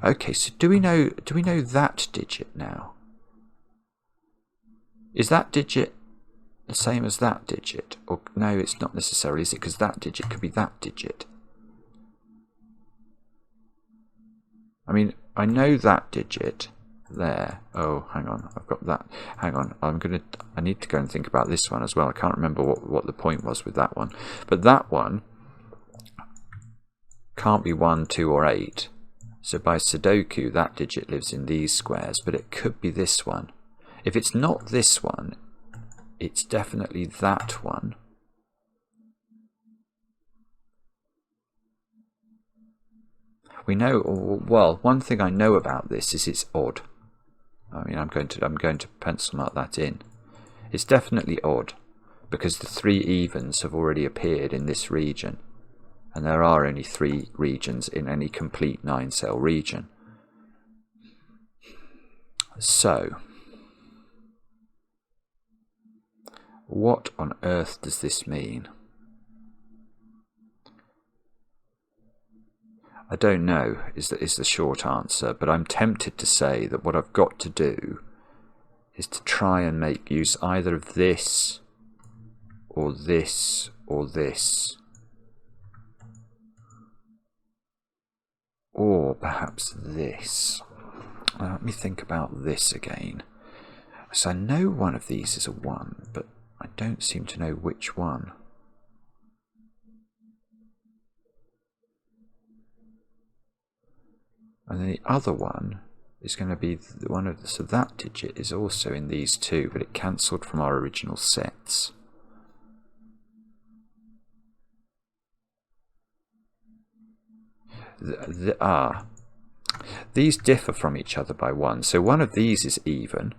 Okay, so do we know that digit now? Is that digit the same as that digit? Or no, it's not necessarily, is it? Because that digit could be that digit. I know that digit there. Oh, hang on, I've got that. Hang on, I need to go and think about this one as well. I can't remember what the point was with that one. But that one can't be 1, 2, or 8. So by Sudoku, that digit lives in these squares, but it could be this one. If it's not this one, it's definitely that one. We know, well, one thing I know about this is it's odd. I'm going to pencil mark that in. It's definitely odd, because the 3 evens have already appeared in this region. And there are only 3 regions in any complete 9-cell region. So, what on earth does this mean? I don't know is the short answer, but I'm tempted to say that what I've got to do is to try and make use either of this, or this, or this. Or perhaps this. Let me think about this again. So I know one of these is a 1, but I don't seem to know which one. And then the other one is going to be one of the, so that digit is also in these 2, but it cancelled from our original sets. These differ from each other by 1. So one of these is even.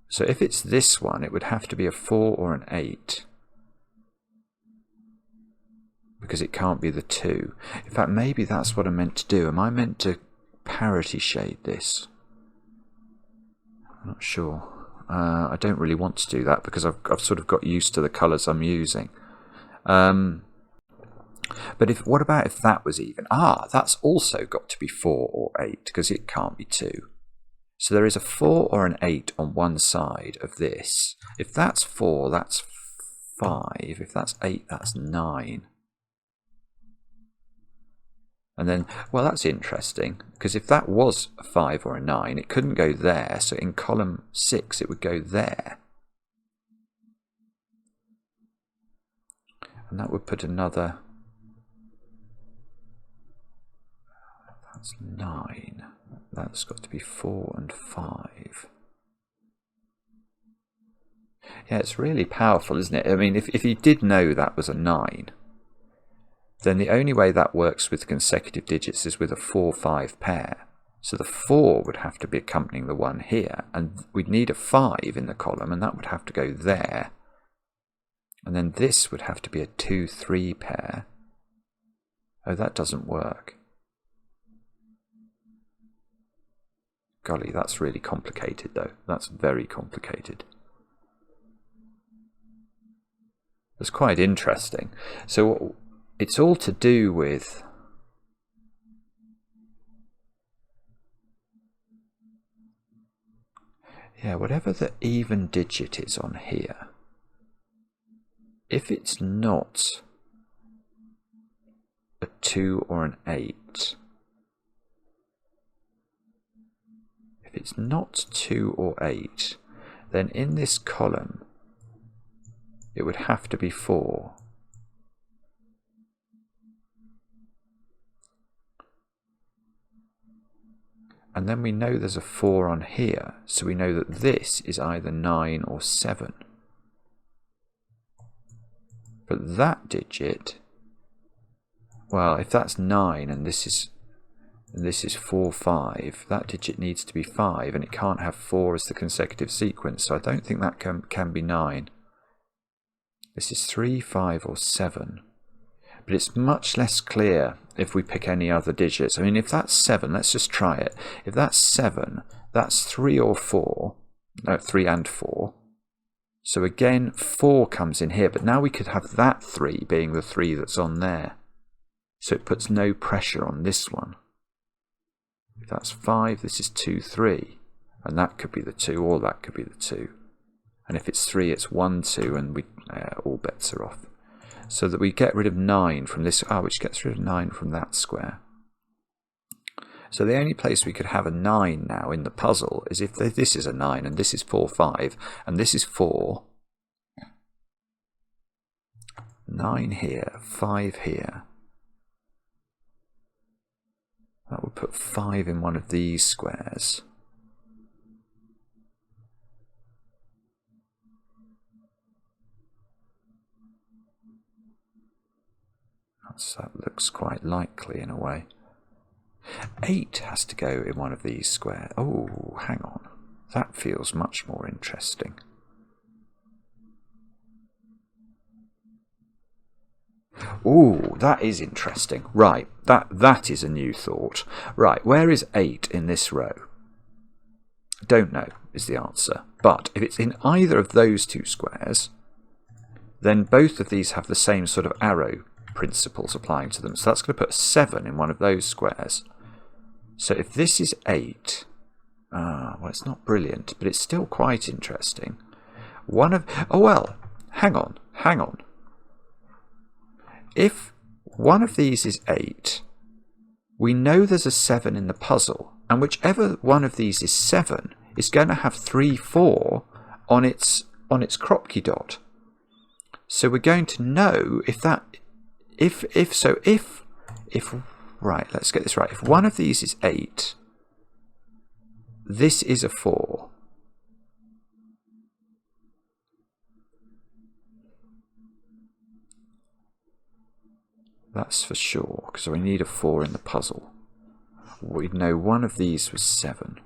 So if it's this one, it would have to be a 4 or an 8. Because it can't be the 2. In fact, maybe that's what I meant to do. Am I meant to parity shade this? I'm not sure. I don't really want to do that because I've sort of got used to the colours I'm using. But what about if that was even? Ah, that's also got to be 4 or 8, because it can't be 2. So there is a 4 or an 8 on one side of this. If that's 4, that's 5. If that's 8, that's 9. And then, well, that's interesting, because if that was a 5 or a 9, it couldn't go there. So in column 6, it would go there. And that would put another... That's 9. That's got to be 4 and 5. Yeah, it's really powerful, isn't it? I mean, if you did know that was a 9, then the only way that works with consecutive digits is with a 4-5 pair. So the 4 would have to be accompanying the 1 here, and we'd need a 5 in the column, and that would have to go there. And then this would have to be a 2-3 pair. Oh, that doesn't work. Golly, that's really complicated, though. That's very complicated. It's quite interesting. So it's all to do with... Yeah, whatever the even digit is on here, if it's not a 2 or an 8, if it's not 2 or 8, then in this column it would have to be 4. And then we know there's a 4 on here, so we know that this is either 9 or 7. But that digit, well, if that's 9 and this is 4, 5, that digit needs to be 5, and it can't have 4 as the consecutive sequence, so I don't think that can be 9. This is 3, 5, or 7. But it's much less clear if we pick any other digits. I mean, if that's 7, let's just try it. If that's 7, that's 3 or 4. No, 3 and 4. So again, 4 comes in here, but now we could have that 3 being the 3 that's on there. So it puts no pressure on this one. If that's 5, this is 2, 3. And that could be the 2, or that could be the 2. And if it's 3, it's 1, 2, and all bets are off. So that we get rid of 9 from this, which gets rid of 9 from that square. So the only place we could have a 9 now in the puzzle is if this is a 9 and this is 4, 5, and this is 4. 9 here, 5 here. That would put 5 in one of these squares. That looks quite likely in a way. 8 has to go in one of these squares. Oh, hang on. That feels much more interesting. Ooh, that is interesting. Right, that is a new thought. Right, where is 8 in this row? Don't know is the answer. But if it's in either of those two squares, then both of these have the same sort of arrow principles applying to them. So that's going to put a 7 in one of those squares. So if this is 8, well, it's not brilliant, but it's still quite interesting. Hang on. If one of these is 8, we know there's a 7 in the puzzle, and whichever one of these is 7 is going to have 3, 4 on its Kropki dot. So we're going to know if right, let's get this right. If one of these is 8, this is a 4. That's for sure, because we need a 4 in the puzzle. We'd know one of these was 7.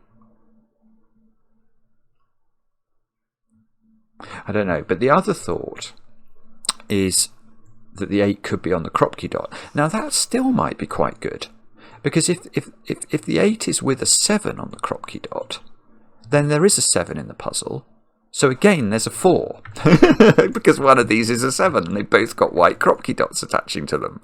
I don't know, but the other thought is that the 8 could be on the Kropki dot. Now that still might be quite good, because if the 8 is with a 7 on the Kropki dot, then there is a 7 in the puzzle. So again, there's a 4, because one of these is a 7, and they've both got white Kropki dots attaching to them.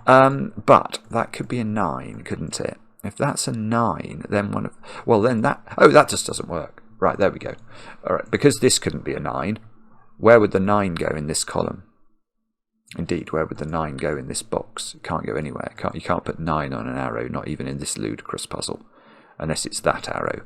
But that could be a 9, couldn't it? If that's a 9, then one of... Well, then that... Oh, that just doesn't work. Right, there we go. All right, because this couldn't be a 9, where would the 9 go in this column? Indeed, where would the 9 go in this box? It can't go anywhere. You can't put 9 on an arrow, not even in this ludicrous puzzle. Unless it's that arrow.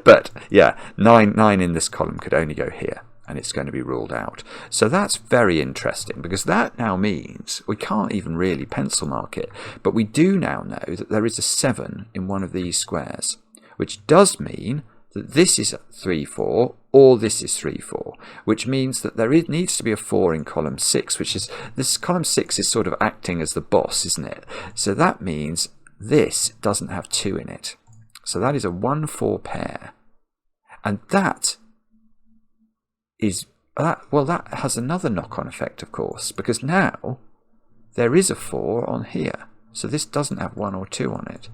But, yeah, 9 in this column could only go here. And it's going to be ruled out. So that's very interesting, because that now means we can't even really pencil mark it. But we do now know that there is a 7 in one of these squares, which does mean that this is 3, 4, or this is 3, 4, which means that there needs to be a 4 in column 6, which is, this column 6 is sort of acting as the boss, isn't it? So that means this doesn't have 2 in it. So that is a 1, 4 pair. And that is, well, that has another knock-on effect, of course, because now there is a 4 on here. So this doesn't have 1 or 2 on it.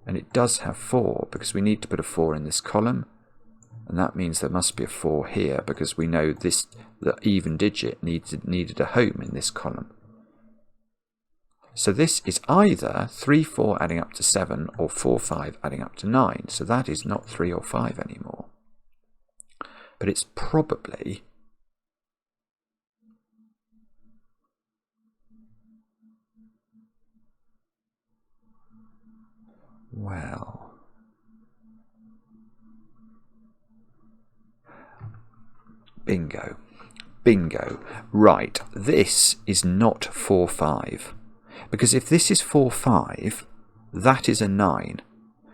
And it does have 4, because we need to put a 4 in this column. And that means there must be a 4 here, because we know this, the even digit needed a home in this column. So this is either 3, 4 adding up to 7, or 4, 5 adding up to 9. So that is not 3 or 5 anymore. But it's probably... Well... Bingo. Bingo. Right, this is not 4, 5. Because if this is 4, 5, that is a 9.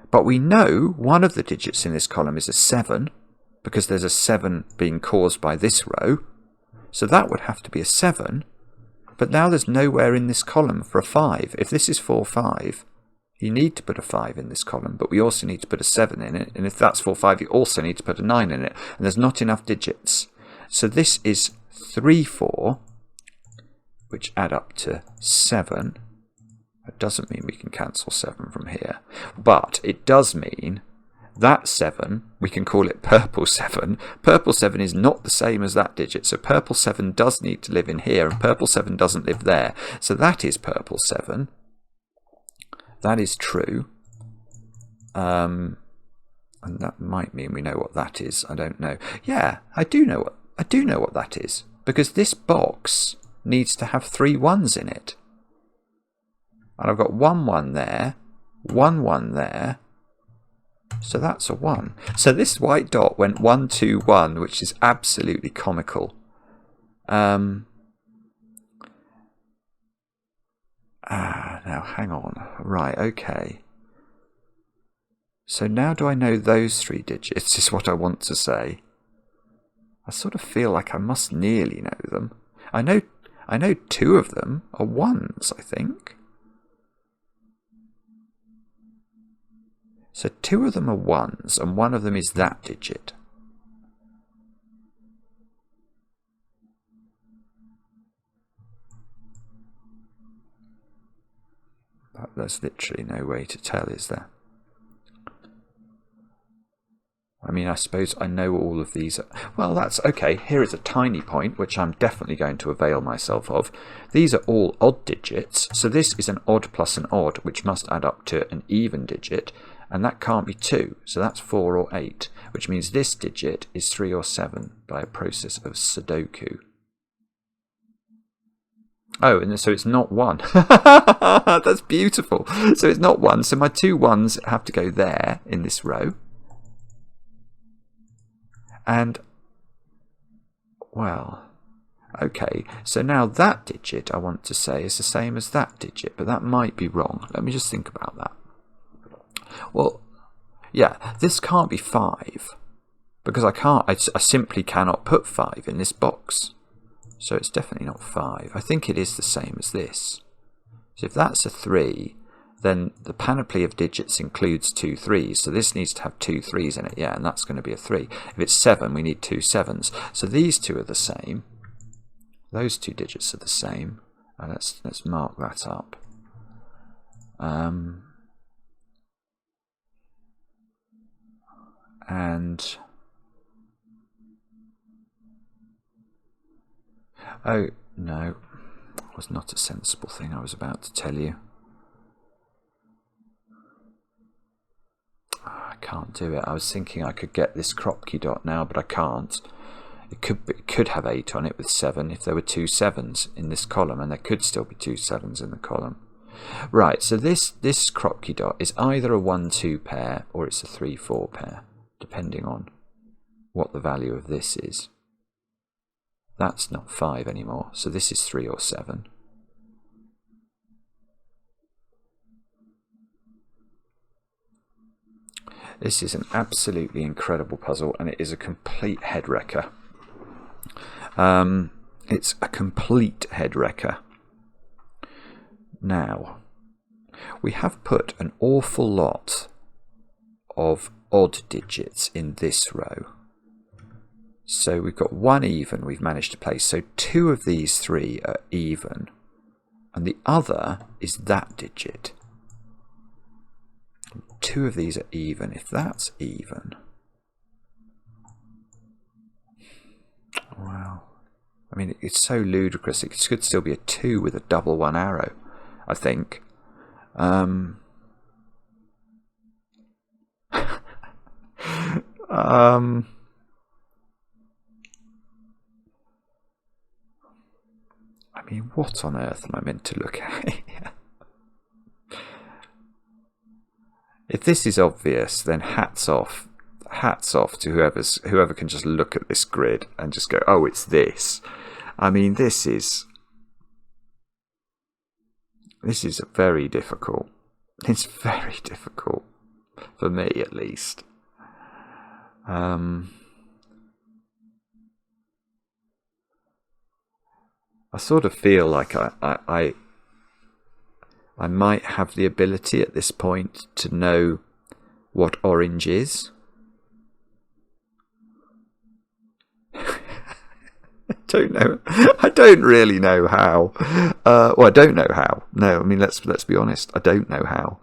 But we know one of the digits in this column is a 7, because there's a 7 being caused by this row. So that would have to be a 7. But now there's nowhere in this column for a 5. If this is 4, 5, you need to put a 5 in this column, but we also need to put a 7 in it. And if that's 4, 5, you also need to put a 9 in it. And there's not enough digits. So this is 3, 4, which add up to 7. That doesn't mean we can cancel 7 from here. But it does mean that 7, we can call it purple 7. Purple 7 is not the same as that digit. So purple 7 does need to live in here, and purple 7 doesn't live there. So that is purple 7. That is true. And that might mean we know what that is. I don't know. Yeah, I do know what that is. Because this box needs to have 3 1s in it. And I've got 1, 1 there, 1, 1 there. So that's a 1. So this white dot went 1, 2, 1, which is absolutely comical. Now hang on. Right, okay. So now do I know those 3 digits, is what I want to say. I sort of feel like I must nearly know them. I know 2 of them are 1s, I think. So 2 of them are 1s, and 1 of them is that digit. But there's literally no way to tell, is there? I mean, I suppose I know all of these. Well, that's okay. Here is a tiny point, which I'm definitely going to avail myself of. These are all odd digits. So this is an odd plus an odd, which must add up to an even digit. And that can't be 2. So that's 4 or 8, which means this digit is 3 or 7 by a process of Sudoku. Oh, and so it's not 1. That's beautiful. So it's not 1. So my 2 1s have to go there in this row. And, well, okay, so now that digit I want to say is the same as that digit, but that might be wrong. Let me just think about that. Well, yeah, this can't be 5, because I simply cannot put 5 in this box. So it's definitely not 5. I think it is the same as this. So if that's a 3, then the panoply of digits includes 2 3s. So this needs to have 2 3s in it, yeah, and that's going to be a 3. If it's 7, we need 2 7s. So these 2 are the same. Those 2 digits are the same. Let's mark that up. And oh no, was not a sensible thing I was about to tell you. I can't do it. I was thinking I could get this Kropki dot now, but I can't. It could have 8 on it with 7 if there were 2 7s in this column, and there could still be 2 7s in the column. Right, so this Kropki dot is either a 1-2 pair or it's a 3-4 pair, depending on what the value of this is. That's not 5 anymore, so this is 3 or 7. This is an absolutely incredible puzzle, and it is a complete head wrecker. It's a complete head wrecker. Now, we have put an awful lot of odd digits in this row. So we've got 1 even we've managed to place. So 2 of these 3 are even, and the other is that digit. 2 of these are even. If that's even, wow. I mean, it's so ludicrous. It could still be a 2 with a double 1 arrow, I think. I mean, what on earth am I meant to look at here? If this is obvious, then hats off to whoever can just look at this grid and just go, oh, it's this. I mean, this is very difficult. It's very difficult for me, at least. I sort of feel like I might have the ability at this point to know what orange is. I don't know. I don't really know how. Well, I don't know how. No, I mean, let's be honest. I don't know how.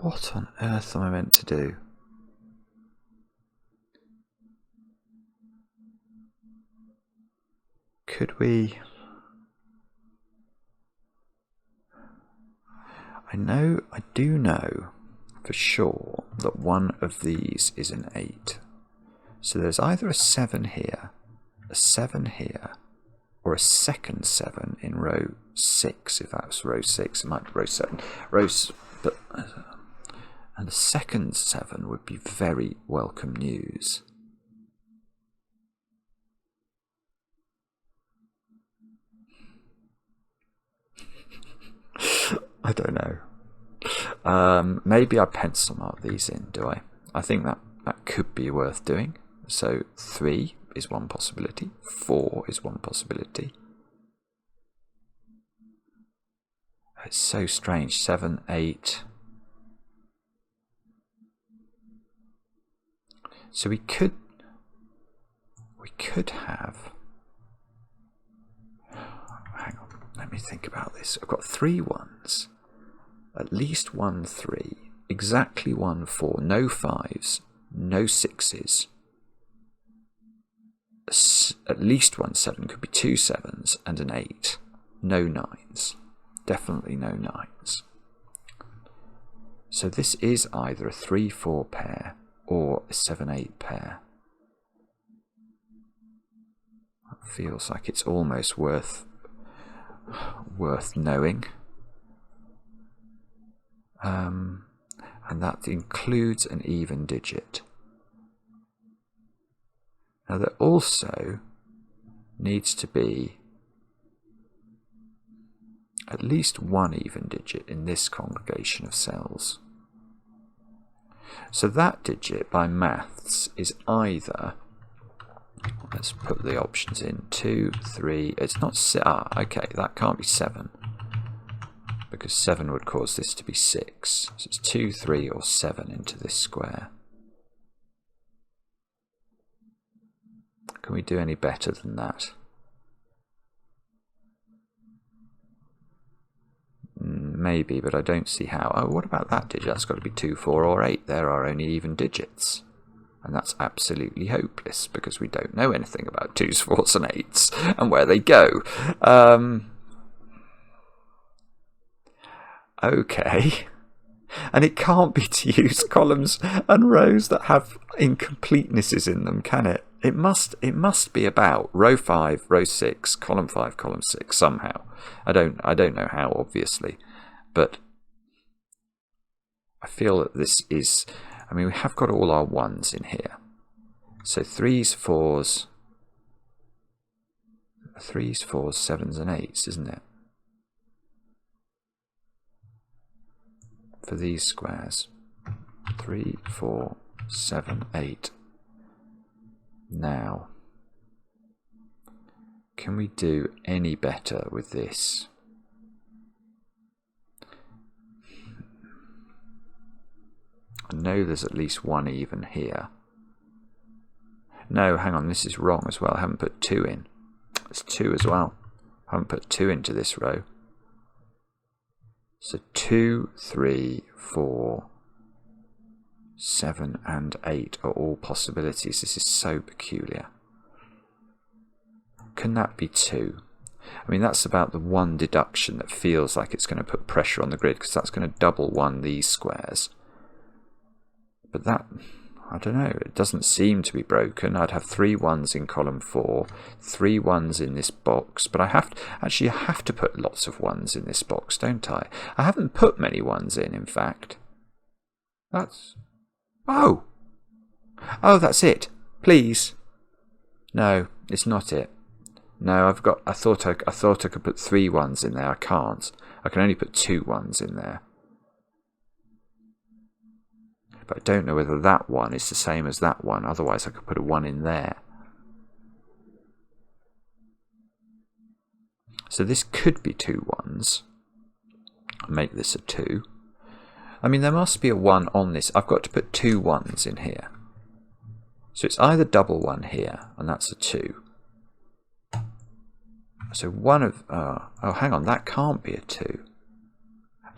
What on earth am I meant to do? Could we... I do know for sure that one of these is an 8. So there's either a 7 here, a 7 here, or a second 7 in row 6. If that was row 6, it might be row 7. And the second 7 would be very welcome news. I don't know. Maybe I pencil mark these in, do I? I think that could be worth doing. So 3 is one possibility. 4 is one possibility. It's so strange. 7, 8. So we could have... Hang on, let me think about this. I've got 3 1s. At least 1 3. Exactly 1 4. No 5s. No 6s. At least 1 7 could be 2 7s and an 8. No 9s. Definitely no 9s. So this is either a 3 4 pair or a 7 8 pair. That feels like it's almost worth knowing. And that includes an even digit. Now there also needs to be at least 1 even digit in this congregation of cells. So that digit by maths is either, let's put the options in, 2, 3, it's not, okay, that can't be 7. Because 7 would cause this to be 6. So it's 2, 3 or 7 into this square. Can we do any better than that? Maybe, but I don't see how. Oh, what about that digit? That's got to be 2, 4 or 8. There are only even digits. And that's absolutely hopeless because we don't know anything about 2s, 4s and 8s and where they go. Okay. And it can't be to use columns and rows that have incompletenesses in them, can it? It must be about row 5, row 6, column 5, column 6 somehow. I don't know how, obviously, but I feel that this is. I mean, we have got all our 1s in here, so 3s, 4s, 7s, and 8s, isn't it? For these squares, 3, 4, 7, 8. Now, can we do any better with this? I know there's at least 1 even here. No, hang on, this is wrong as well. I haven't put 2 in. It's 2 as well. I haven't put 2 into this row. So 2, 3, 4, 7 and 8 are all possibilities. This is so peculiar. Can that be 2? I mean, that's about the one deduction that feels like it's going to put pressure on the grid, because that's going to double 1 these squares. But that, I don't know, it doesn't seem to be broken. I'd have 3 1s in column 4, 3 1s in this box, but I have to put lots of 1s in this box, don't I? I haven't put many 1s in fact. That's... Oh! Oh, that's it. Please. No, it's not it. No, I thought I could put 3 1s in there. I can't. I can only put 2 1s in there. But I don't know whether that one is the same as that one. Otherwise, I could put a 1 in there. So this could be 2 1s. Make this a 2. I mean, there must be a 1 on this. I've got to put 2 1s in here. So it's either double 1 here, and that's a 2. So one of... oh, hang on. That can't be a 2.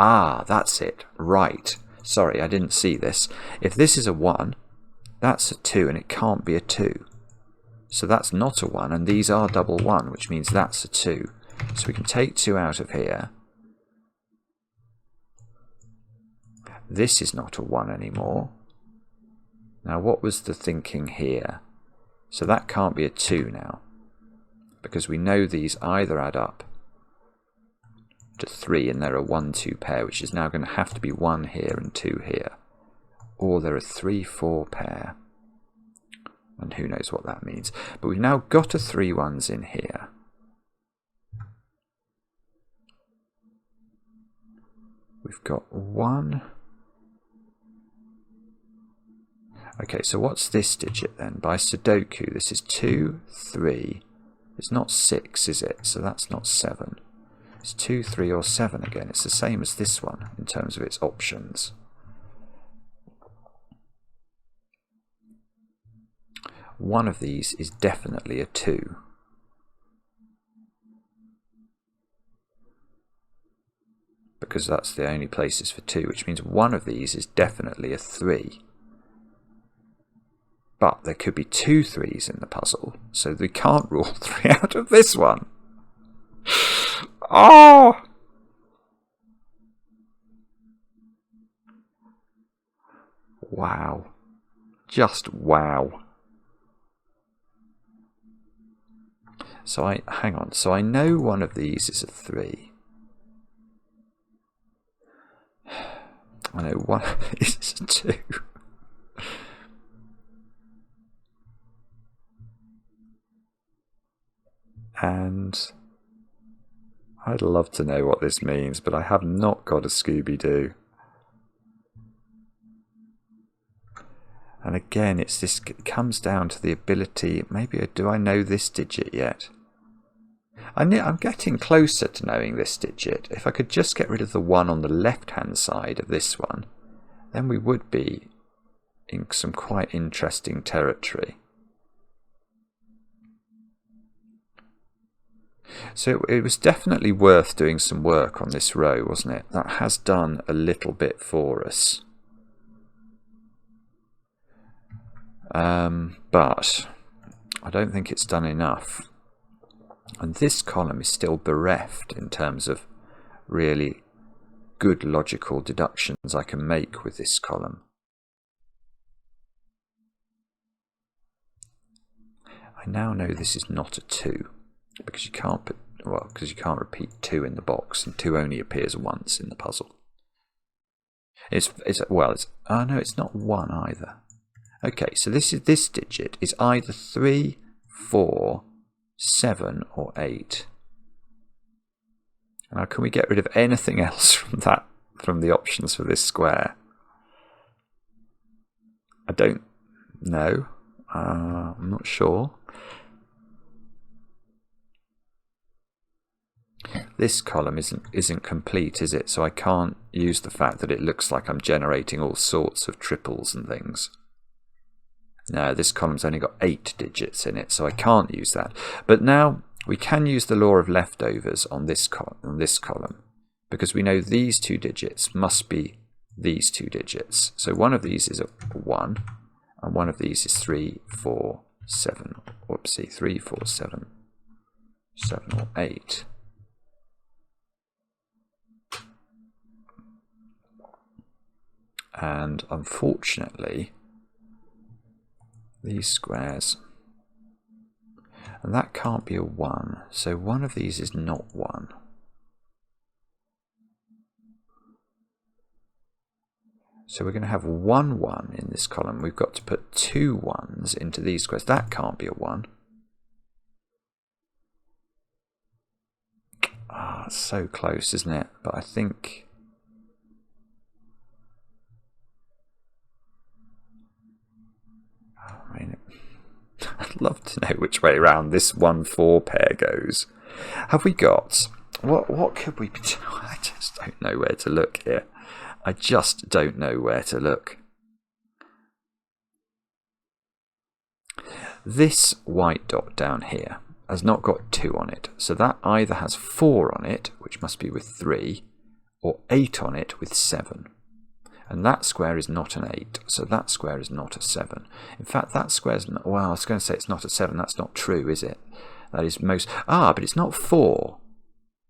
Ah, that's it. Right. Sorry, I didn't see this. If this is a 1, that's a 2, and it can't be a 2. So that's not a 1, and these are double 1, which means that's a 2. So we can take 2 out of here. This is not a 1 anymore. Now, what was the thinking here? So that can't be a 2 now, because we know these either add up to 3 and they're a 1-2 pair, which is now going to have to be 1 here and 2 here, or they're a 3-4 pair, and who knows what that means. But we've now got a 3 1s in here. We've got 1. Okay, so what's this digit then? By Sudoku, this is 2, 3. It's not 6, is it? So that's not 7. It's 2, 3 or 7 again. It's the same as this one in terms of its options. One of these is definitely a 2. Because that's the only places for 2, which means one of these is definitely a 3. But there could be 2 3s in the puzzle, so we can't rule 3 out of this one. Oh! Wow. Just wow. So hang on. So I know one of these is a 3. I know one of these is a 2. And I'd love to know what this means, but I have not got a Scooby-Doo. And again, it comes down to the ability. Maybe do I know this digit yet? I'm getting closer to knowing this digit. If I could just get rid of the 1 on the left-hand side of this one, then we would be in some quite interesting territory. So it was definitely worth doing some work on this row, wasn't it? That has done a little bit for us. But I don't think it's done enough. And this column is still bereft in terms of really good logical deductions I can make with this column. I now know this is not a 2 because you can't put, well, because you can't repeat 2 in the box, and 2 only appears once in the puzzle. Oh no, it's not 1 either. Okay, so this digit is either 3, 4, 7 or 8. Now can we get rid of anything else from the options for this square? I don't know. I'm not sure. This column isn't complete, is it? So I can't use the fact that it looks like I'm generating all sorts of triples and things. No, this column's only got 8 digits in it, so I can't use that. But now we can use the law of leftovers on this column, because we know these 2 digits must be these 2 digits. So one of these is a 1, and one of these is 3, 4, 7. Whoopsie, 3, 4, 7, 7 or 8. And unfortunately, these squares, and that can't be a 1, so one of these is not 1. So we're going to have 1 1 in this column. We've got to put 2 1s into these squares. That can't be a 1. Ah, it's so close, isn't it? But I think I'd love to know which way around this 1-4 pair goes. Have we got... What could we be doing? I just don't know where to look here. I just don't know where to look. This white dot down here has not got 2 on it. So that either has 4 on it, which must be with 3, or 8 on it with 7. And that square is not an 8, so that square is not a 7. In fact, that square is not, well, I was going to say it's not a 7, that's not true, is it? That is most, but it's not 4.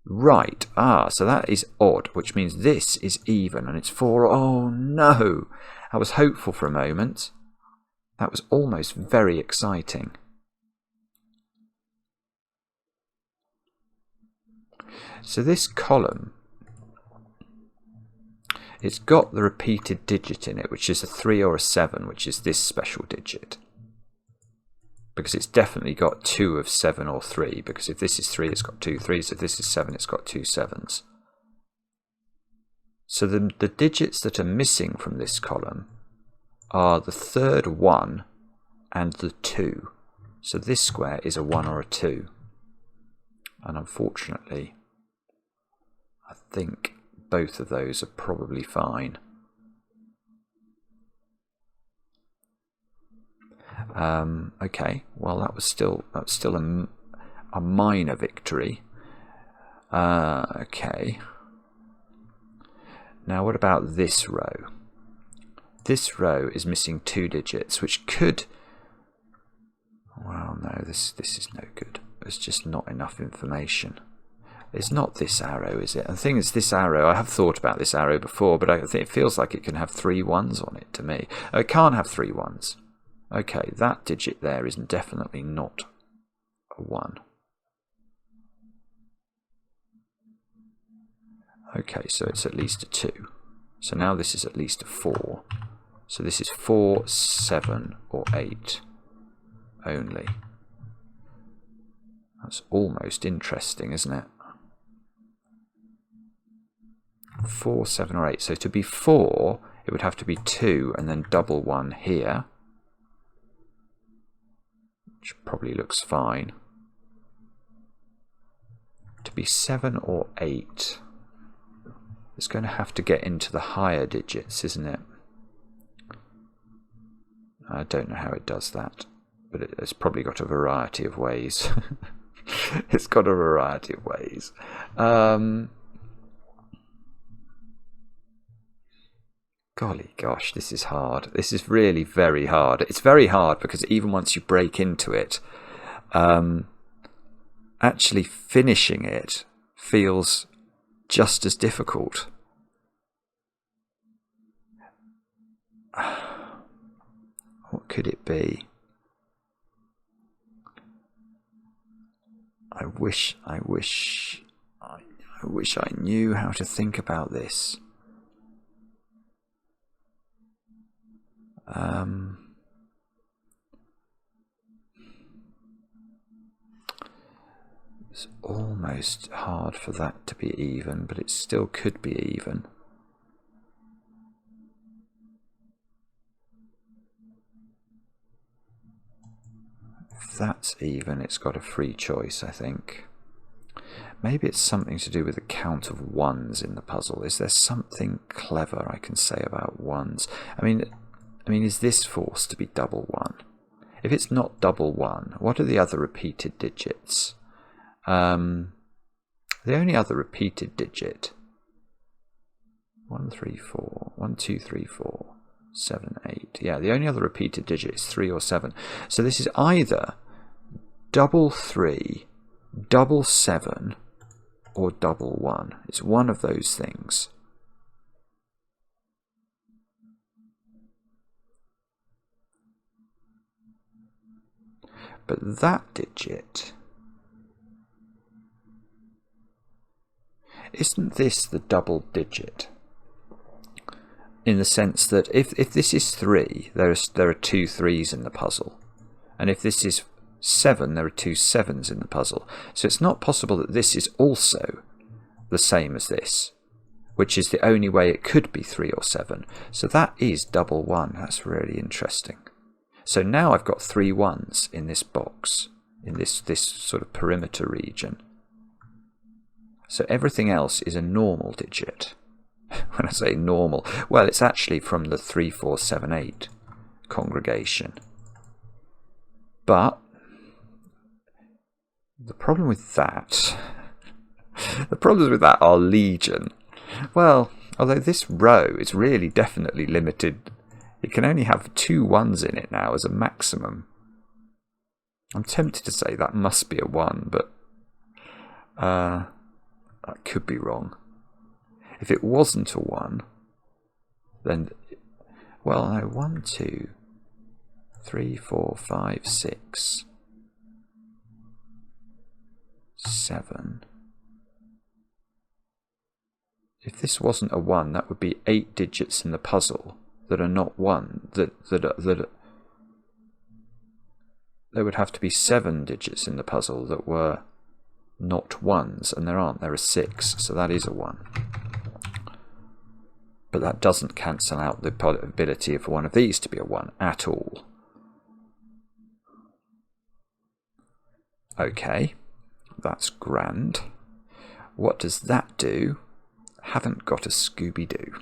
Right, so that is odd, which means this is even, and it's 4. Oh no! I was hopeful for a moment. That was almost very exciting. So this column, it's got the repeated digit in it, which is a 3 or a 7, which is this special digit. Because it's definitely got 2 of 7 or 3, because if this is 3, it's got 2 3s. If this is 7, it's got 2 7s. So the digits that are missing from this column are the third 1 and the 2. So this square is a 1 or a 2. And unfortunately, I think both of those are probably fine. Okay, well that was still a minor victory. Okay. Now what about this row? This row is missing 2 digits, which could... Well, no, this is no good. There's just not enough information. It's not this arrow, is it? And the thing is, this arrow, I have thought about this arrow before, but I think it feels like it can have 3 1s on it to me. It can't have 3 1s. Okay, that digit there is definitely not a 1. Okay, so it's at least a 2. So now this is at least a 4. So this is 4, 7 or 8 only. That's almost interesting, isn't it? 4, 7 or 8. So to be 4, it would have to be 2 and then double 1 here, which probably looks fine. To be 7 or 8, it's going to have to get into the higher digits, isn't it? I don't know how it does that, but it's probably got a variety of ways. It's got a variety of ways. Golly gosh, this is hard. This is really very hard. It's very hard because even once you break into it, actually finishing it feels just as difficult. What could it be? I wish I knew how to think about this. It's almost hard for that to be even, but it still could be even. If that's even, it's got a free choice, I think. Maybe it's something to do with the count of ones in the puzzle. Is there something clever I can say about ones? I mean, is this forced to be double one? If it's not double one, what are the other repeated digits? The only other repeated digit, 1, 3, 4, 1, 2, 3, 4, 7, 8. Yeah, the only other repeated digit is 3 or 7. So this is either double 3, double 7, or double 1. It's one of those things. But that digit, isn't this the double digit? In the sense that if this is 3, there are 2 3s in the puzzle. And if this is 7, there are 2 7s in the puzzle. So it's not possible that this is also the same as this, which is the only way it could be 3 or 7. So that is double 1. That's really interesting. So now I've got 3 1s in this box, in this sort of perimeter region. So everything else is a normal digit. When I say normal, well, it's actually from the 3, 4, 7, 8 congregation. But the problem with that, the problems with that are legion. Well, although this row is really definitely limited, it can only have 2 1s in it now as a maximum. I'm tempted to say that must be a 1, but that could be wrong. If it wasn't a 1, then, well, no, 1, 2, 3, 4, 5, 6, 7. If this wasn't a 1, that would be 8 digits in the puzzle that are not 1. That there would have to be 7 digits in the puzzle that were not 1s, and there aren't. There are 6, so that is a 1. But that doesn't cancel out the possibility of one of these to be a 1 at all. Okay, that's grand. What does that do? Haven't got a Scooby-Doo.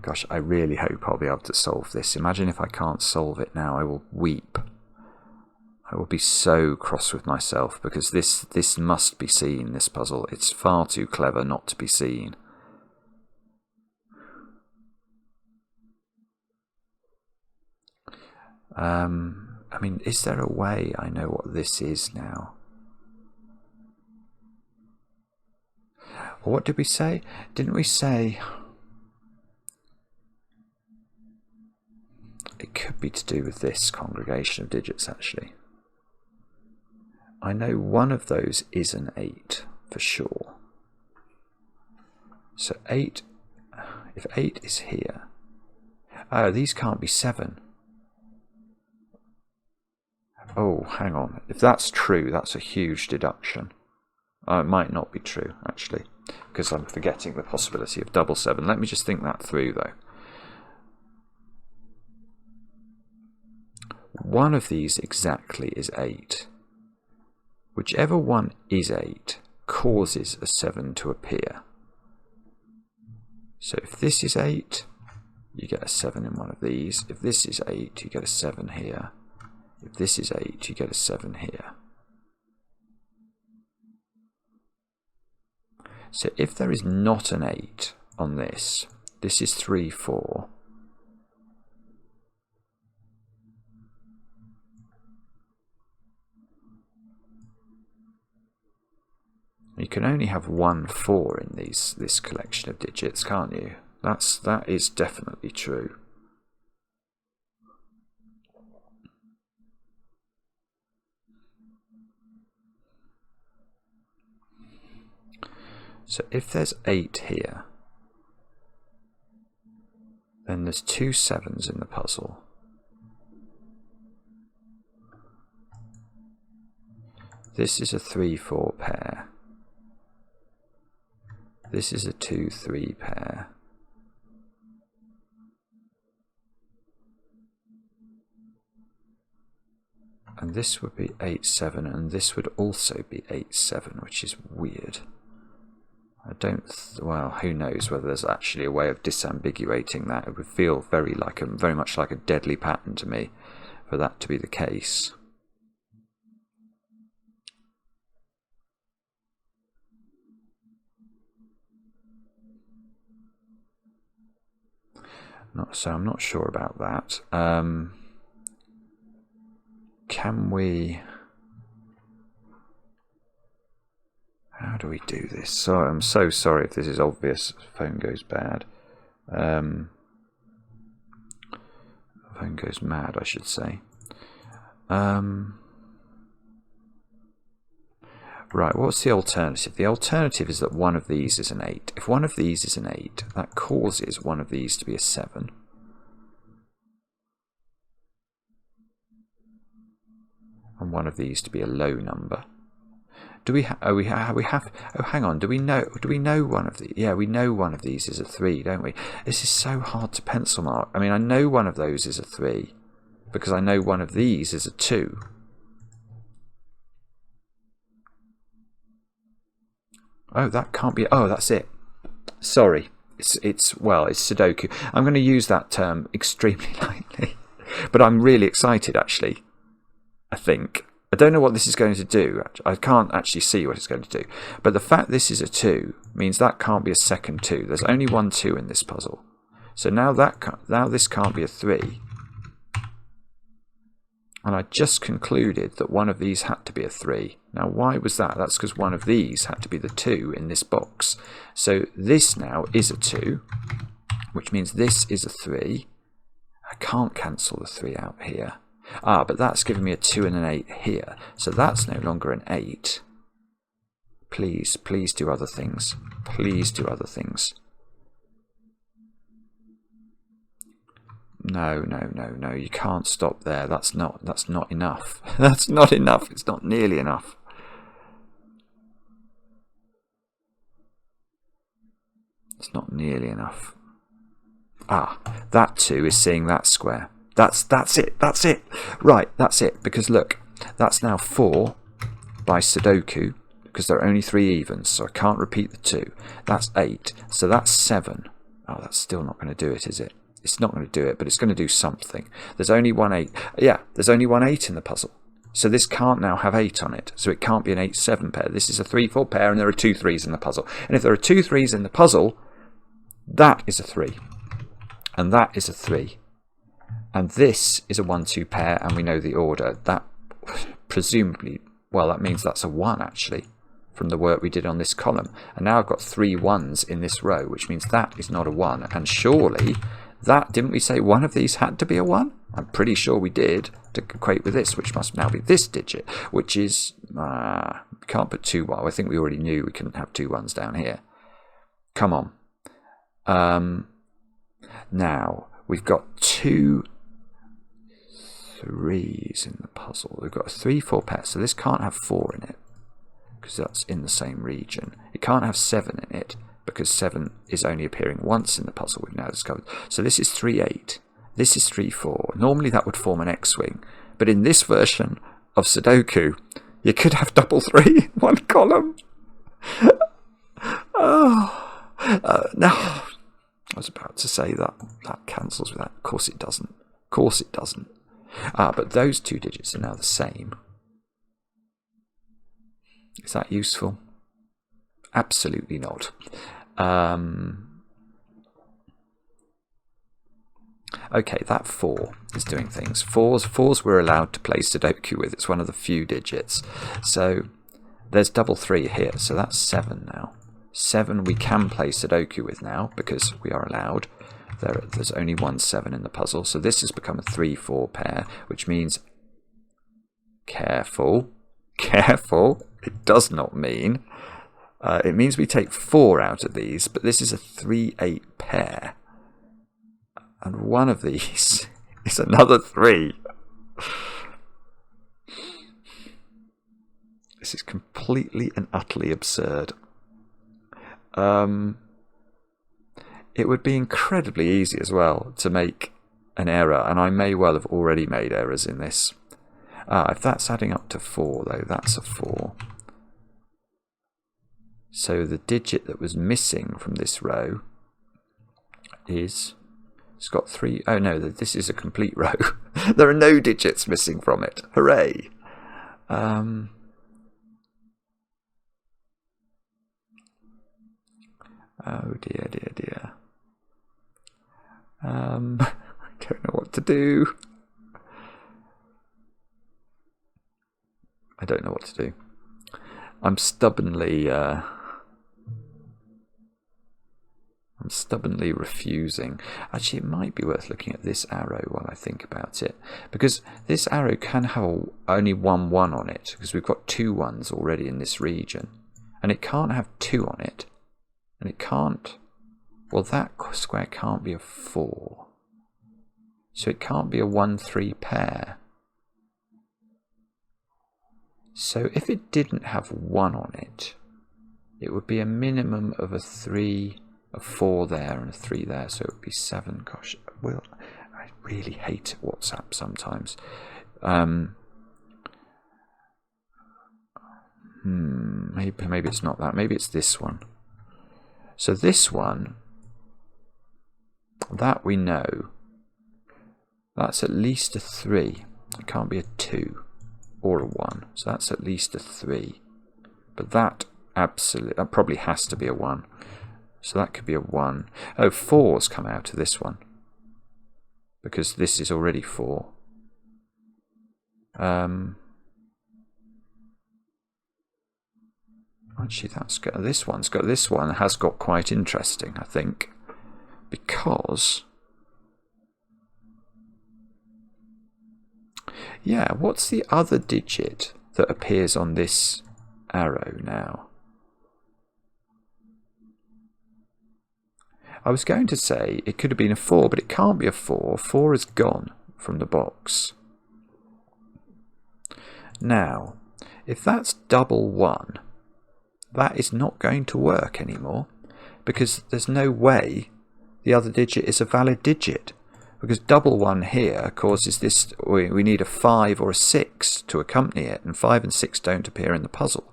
Gosh, I really hope I'll be able to solve this. Imagine if I can't solve it now. I will weep. I will be so cross with myself because this must be seen, this puzzle. It's far too clever not to be seen. I mean, is there a way I know what this is now? Or what did we say? Didn't we say it could be to do with this congregation of digits, actually? I know one of those is an 8 for sure. So 8, if 8 is here, oh, these can't be 7. Oh, hang on. If that's true, that's a huge deduction. Oh, it might not be true, actually, because I'm forgetting the possibility of double 7. Let me just think that through, though. One of these exactly is 8. Whichever one is 8 causes a 7 to appear. So if this is 8, you get a 7 in one of these. If this is 8, you get a 7 here. If this is 8, you get a 7 here. So if there is not an 8 on this, this is 3, 4. You can only have 1 4 in this collection of digits, can't you? That is definitely true. So if there's 8 here, then there's 2 7s in the puzzle. This is a 3 4 pair. This is a 2 3 pair. And this would be 8 7, and this would also be 8 7, which is weird. I don't, well, who knows whether there's actually a way of disambiguating that. It would feel very much like a deadly pattern to me for that to be the case. So I'm not sure about that. Can we... How do we do this? Sorry, I'm so sorry if this is obvious. Phone goes bad. Phone goes mad, I should say. Right, what's the alternative? The alternative is that one of these is an 8. If one of these is an 8, that causes one of these to be a 7. And one of these to be a low number. Do we hang on, do we know one of these? Yeah, we know one of these is a 3, don't we? This is so hard to pencil mark. I mean, I know one of those is a 3 because I know one of these is a 2. Oh, that can't be. Oh, that's it. Sorry. It's Sudoku. I'm going to use that term extremely lightly, but I'm really excited actually. I think. I don't know what this is going to do. I can't actually see what it's going to do. But the fact this is a 2 means that can't be a second 2. There's only one 2 in this puzzle. So now this can't be a 3. And I just concluded that one of these had to be a 3. Now why was that? That's because one of these had to be the 2 in this box. So this now is a 2, which means this is a 3. I can't cancel the 3 out here. Ah, but that's giving me a 2 and an 8 here. So that's no longer an 8. Please, please do other things. Please do other things. No, no, no, no. You can't stop there. That's not enough. That's not enough. It's not nearly enough. It's not nearly enough. Ah, that 2 is seeing that square. That's it. Right, that's it. Because look, that's now 4 by Sudoku, because there are only 3 evens, so I can't repeat the 2. That's 8, so that's 7. Oh, that's still not going to do it, is it? It's not going to do it, but it's going to do something. There's only one 8. Yeah, there's only one 8 in the puzzle. So this can't now have 8 on it. So it can't be an 8-7 pair. This is a 3-4 pair, and there are 2 3s in the puzzle. And if there are 2 3s in the puzzle, that is a 3. And that is a 3. And this is a 1-2 pair, and we know the order. That presumably, well, that means that's a 1 actually, from the work we did on this column. And now I've got 3 1s in this row, which means that is not a 1. And surely that, didn't we say one of these had to be a 1? I'm pretty sure we did, to equate with this, which must now be this digit, which is, can't put 2 1. I think we already knew we couldn't have 2 1s down here. Come on. Now, we've got 2 3s in the puzzle. We've got a 3-4 pair, so this can't have 4 in it, because that's in the same region. It can't have 7 in it, because 7 is only appearing once in the puzzle, we've now discovered. So this is 3-8. This is 3-4. Normally that would form an X-wing, but in this version of Sudoku, you could have double 3 in one column. No. I was about to say that cancels with that. Of course it doesn't. Of course it doesn't. But those two digits are now the same. Is that useful? Absolutely not. Okay, that 4 is doing things. Fours we're allowed to play Sudoku with. It's one of the few digits. So there's double 3 here, so that's 7 now. 7 we can play Sudoku with now because we are allowed. There's only one 7 in the puzzle, so this has become a 3-4 pair, which means careful. It does not mean. It means we take 4 out of these, but this is a 3-8 pair. And one of these is another 3. This is completely and utterly absurd. It would be incredibly easy as well to make an error, and I may well have already made errors in this. If that's adding up to 4, though, that's a 4. So the digit that was missing from this row is... It's got 3... Oh no, this is a complete row. There are no digits missing from it. Hooray! Oh dear. I don't know what to do. I don't know what to do. I'm stubbornly refusing. Actually, it might be worth looking at this arrow while I think about it, because this arrow can have only one 1 on it, because we've got 2 1s already in this region, and it can't have 2 on it, and it can't. Well, that square can't be a 4, so it can't be a 1-3 pair. So if it didn't have 1 on it, it would be a minimum of a 3, a 4 there and a 3 there, so it would be 7. Gosh, well, I really hate WhatsApp sometimes. Maybe it's not that. Maybe it's this one. So this one, that we know, that's at least a 3. It can't be a 2 or a 1. So that's at least a 3. But that probably has to be a 1. So that could be a 1. Oh, 4's come out of this one, because this is already 4. Actually, this one has got quite interesting, I think, because yeah, what's the other digit that appears on this arrow now? I was going to say it could have been a 4, but it can't be a 4. 4 is gone from the box. Now, if that's double 1, that is not going to work anymore, because there's no way the other digit is a valid digit, because double 1 here causes this. We need a 5 or a 6 to accompany it, and 5 and 6 don't appear in the puzzle.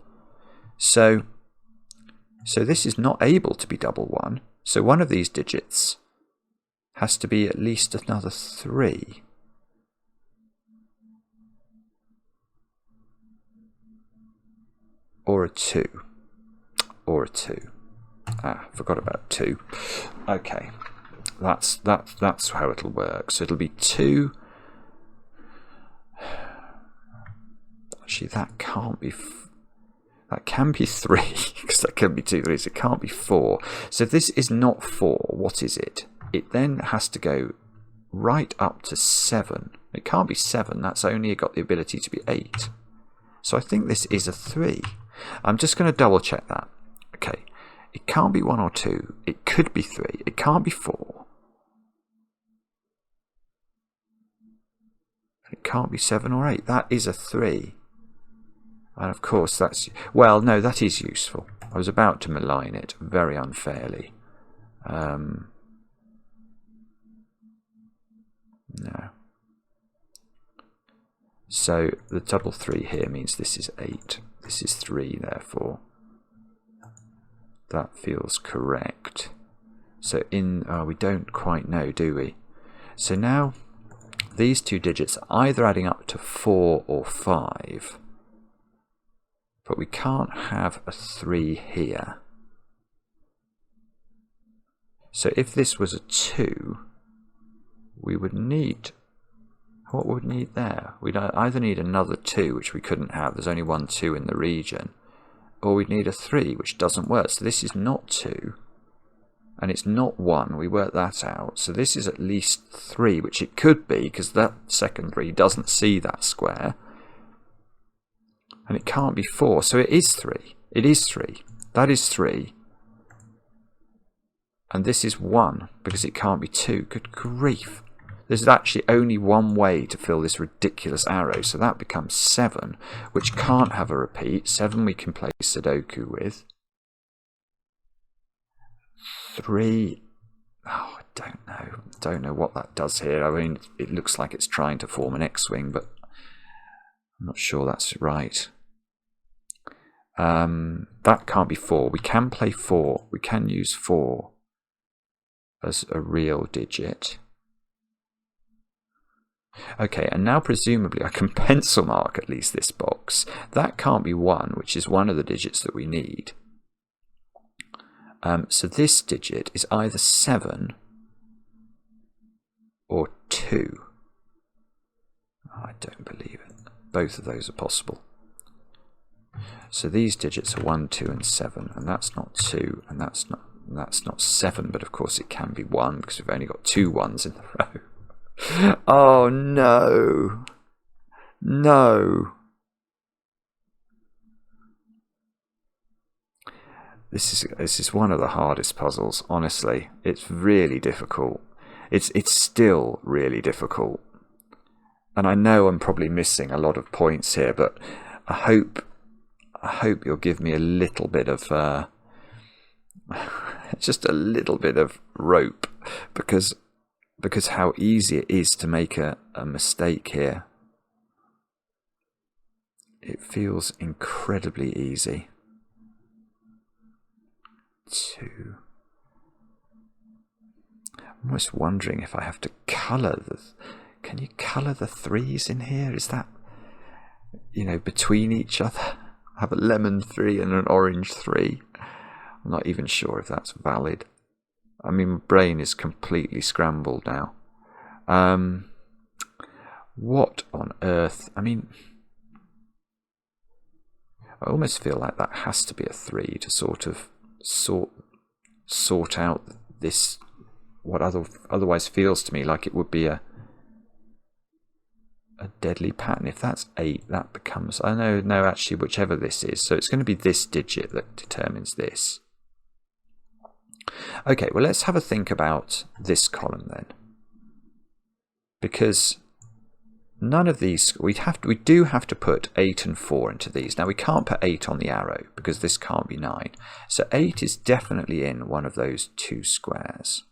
So this is not able to be double 1. So one of these digits has to be at least another 3. Or a 2. Or a 2. Forgot about 2. Okay. That's how it'll work. So it'll be 2. Actually, that can't be... That can be 3, because that can be 2 3s. It can't be 4. So if this is not 4, what is it? It then has to go right up to 7. It can't be 7. That's only got the ability to be 8. So I think this is a 3. I'm just going to double check that. Okay. It can't be 1 or 2. It could be 3. It can't be 4. It can't be 7 or 8. That is a 3. And of course that's... Well, no, that is useful. I was about to malign it very unfairly. No. So the double 3 here means this is 8. This is 3, therefore. That feels correct. So we don't quite know, do we? So now these two digits are either adding up to 4 or 5. But we can't have a 3 here. So if this was a 2, we would need... What would we need there? We'd either need another 2, which we couldn't have. There's only one 2 in the region. Or we'd need a 3, which doesn't work. So this is not 2. And it's not 1. We worked that out. So this is at least 3, which it could be, because that secondary doesn't see that square. And it can't be 4. So it is 3. It is 3. That is 3. And this is 1, because it can't be 2. Good grief. There's actually only one way to fill this ridiculous arrow. So that becomes 7, which can't have a repeat. 7 we can play Sudoku with. 3. Oh, I don't know. Don't know what that does here. I mean, it looks like it's trying to form an X-wing, but I'm not sure that's right. That can't be 4. We can play 4. We can use 4 as a real digit. Okay, and now presumably I can pencil mark at least this box. That can't be 1, which is one of the digits that we need. So this digit is either 7 or 2. Oh, I don't believe it. Both of those are possible. So these digits are 1, 2 and 7, and that's not 2, and that's not 7, but of course it can be 1 because we've only got 2 1s in the row. Oh no. No. This is one of the hardest puzzles, honestly. It's really difficult. It's still really difficult. And I know I'm probably missing a lot of points here, but I hope you'll give me a little bit of just a little bit of rope, because how easy it is to make a mistake here. It feels incredibly easy. 2. I'm almost wondering if I have to colour the... Can you colour the 3s in here? Is that, you know, between each other? Have a lemon 3 and an orange 3. I'm not even sure if that's valid. I mean, my brain is completely scrambled now. What on earth? I mean, I almost feel like that has to be a 3 to sort of sort out this, what otherwise feels to me like it would be a deadly pattern. If that's 8, that becomes, I know, no, actually, whichever this is. So it's going to be this digit that determines this. Okay, well, let's have a think about this column then, because none of these, we do have to put 8 and 4 into these. Now we can't put 8 on the arrow because this can't be 9. So 8 is definitely in one of those 2 squares,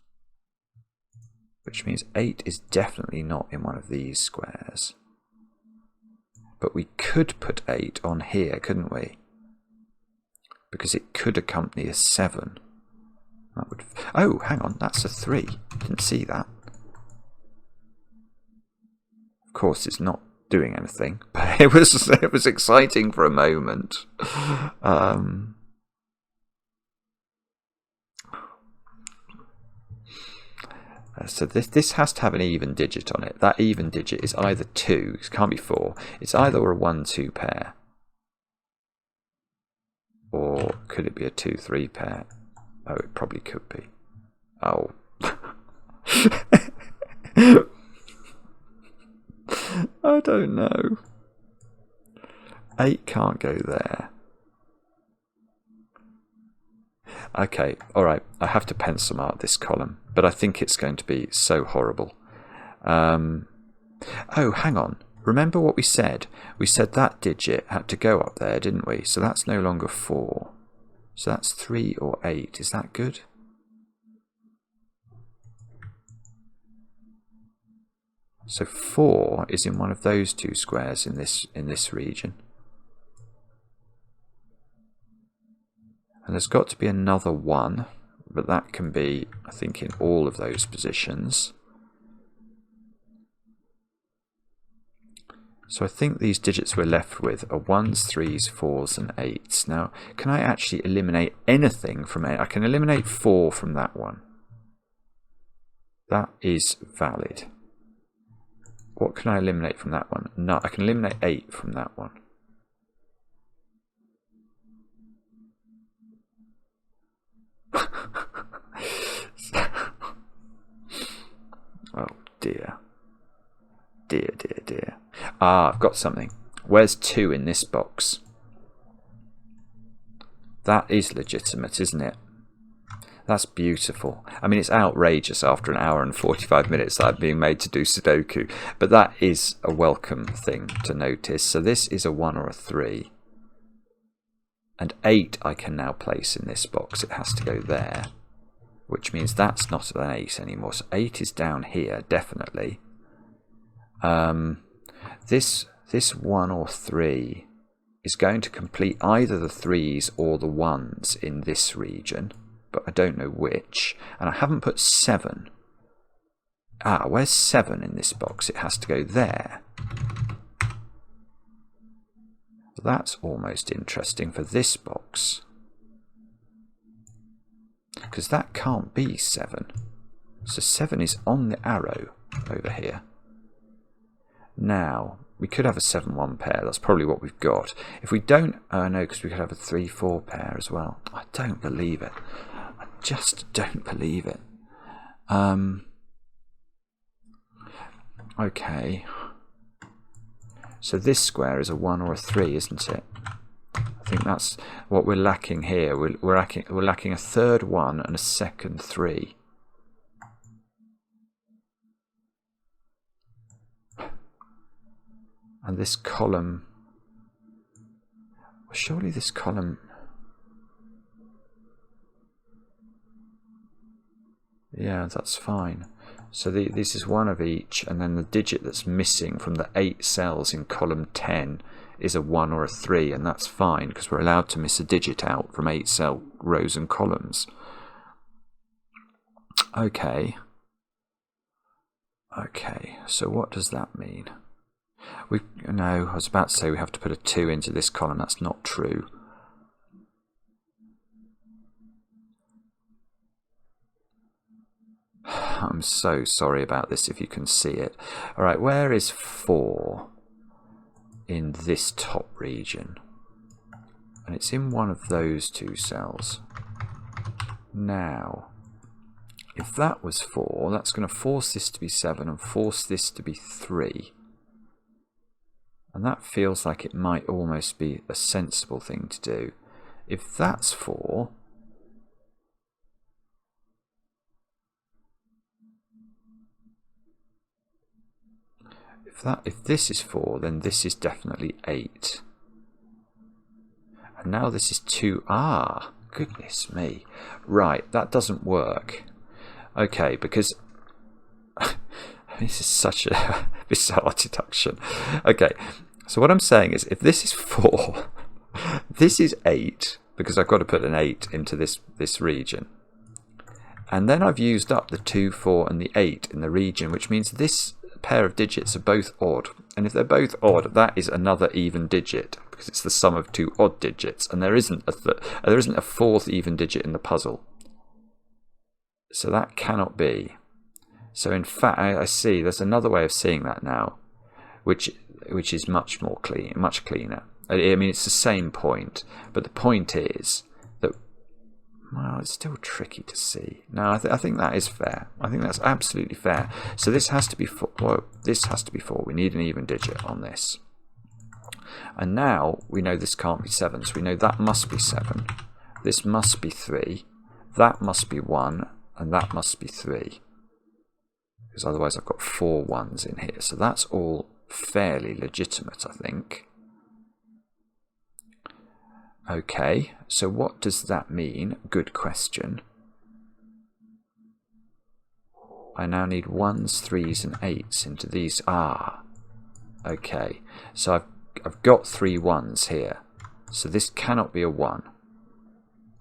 which means 8 is definitely not in one of these squares. But we could put 8 on here, couldn't we? Because it could accompany a 7. That would... Oh, hang on, that's a 3. Didn't see that. Of course, it's not doing anything, but it was exciting for a moment. So this has to have an even digit on it. That even digit is either 2, it can't be 4. It's either a 1-2 pair, or could it be a 2-3 pair? Oh, it probably could be. Oh. I don't know. 8 can't go there. Okay, alright, I have to pencil mark this column, but I think it's going to be so horrible. Oh, hang on. Remember what we said? We said that digit had to go up there, didn't we? So that's no longer 4. So that's 3 or 8. Is that good? So 4 is in one of those 2 squares in this region. And there's got to be another 1, but that can be, I think, in all of those positions. So I think these digits we're left with are 1s, 3s, 4s and 8s. Now, can I actually eliminate anything from it? I can eliminate 4 from that one. That is valid. What can I eliminate from that one? No, I can eliminate 8 from that one. Oh dear. Dear, dear, dear. Ah, I've got something. Where's 2 in this box? That is legitimate, isn't it? That's beautiful. I mean, it's outrageous after an hour and 45 minutes that I'm being made to do Sudoku, but that is a welcome thing to notice. So this is a 1 or a 3. And 8 I can now place in this box. It has to go there, which means that's not an 8 anymore. So 8 is down here, definitely. This 1 or 3 is going to complete either the 3s or the 1s in this region, but I don't know which. And I haven't put 7. Ah, where's 7 in this box? It has to go there. That's almost interesting for this box, because that can't be 7. So 7 is on the arrow over here. Now, we could have a 7-1 pair. That's probably what we've got. If we don't, no, because we could have a 3-4 pair as well. I don't believe it. I just don't believe it. Okay. So this square is a 1 or a 3, isn't it? I think that's what we're lacking here. We're lacking a third 1 and a second 3. And this column, well, surely this column, yeah, that's fine. So this is 1 of each, and then the digit that's missing from the 8 cells in column 10 is a 1 or a 3, and that's fine because we're allowed to miss a digit out from 8 cell rows and columns. Okay. Okay, so what does that mean? No, I was about to say we have to put a 2 into this column. That's not true. I'm so sorry about this if you can see it. Alright, where is 4 in this top region? And it's in one of those 2 cells. Now, if that was 4, that's going to force this to be 7 and force this to be 3. And that feels like it might almost be a sensible thing to do. If that's 4, if this is 4, then this is definitely 8. And now this is 2. Ah, goodness me. Right, that doesn't work. Okay, because this is such a bizarre deduction. Okay, so what I'm saying is if this is 4, this is 8, because I've got to put an 8 into this region. And then I've used up the 2, 4 and the 8 in the region, which means this pair of digits are both odd. And if they're both odd, that is another even digit, because it's the sum of 2 odd digits, and there isn't a fourth even digit in the puzzle. So that cannot be. So in fact, I see there's another way of seeing that now, which is much cleaner. I mean, it's the same point, but the point is that, well, it's still tricky to see. No, I think that is fair. I think that's absolutely fair. So this has to be 4. Well, this has to be 4. We need an even digit on this. And now we know this can't be 7, so we know that must be 7. This must be 3. That must be 1, and that must be 3. Because otherwise I've got 4 1s in here. So that's all fairly legitimate, I think. Okay, so what does that mean? Good question. I now need 1s, 3s and 8s into these. Ah, okay. So I've got 3 1s here. So this cannot be a 1.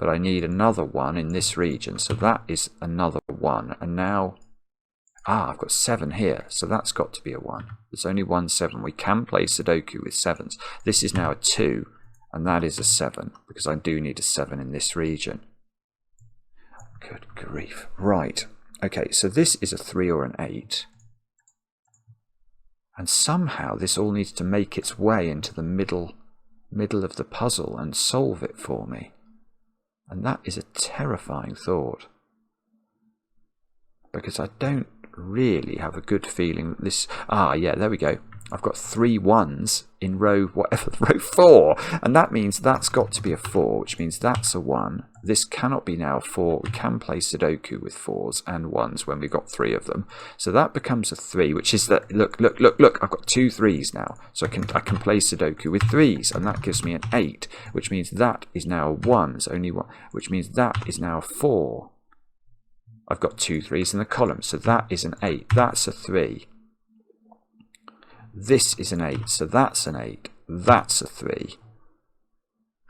but I need another 1 in this region, so that is another 1. And now, I've got 7 here, so that's got to be a 1. There's only 1 7. We can play Sudoku with 7s. This is now a 2, and that is a 7, because I do need a 7 in this region. Good grief. Right. Okay, so this is a 3 or an 8. And somehow this all needs to make its way into the middle of the puzzle and solve it for me. And that is a terrifying thought, because I don't really have a good feeling that this... yeah, there we go. I've got 3 1s in row, whatever, row 4, and that means that's got to be a 4, which means that's a 1. This cannot be now 4. We can play Sudoku with 4s and 1s when we've got 3 of them. So that becomes a 3, which is that, look, I've got 2 3s now. So I can play Sudoku with 3s, and that gives me an 8, which means that is now 1s, only 1, which means that is now 4. I've got 2 3s in the column, so that is an 8. That's a 3. This is an 8, so that's an 8. That's a 3.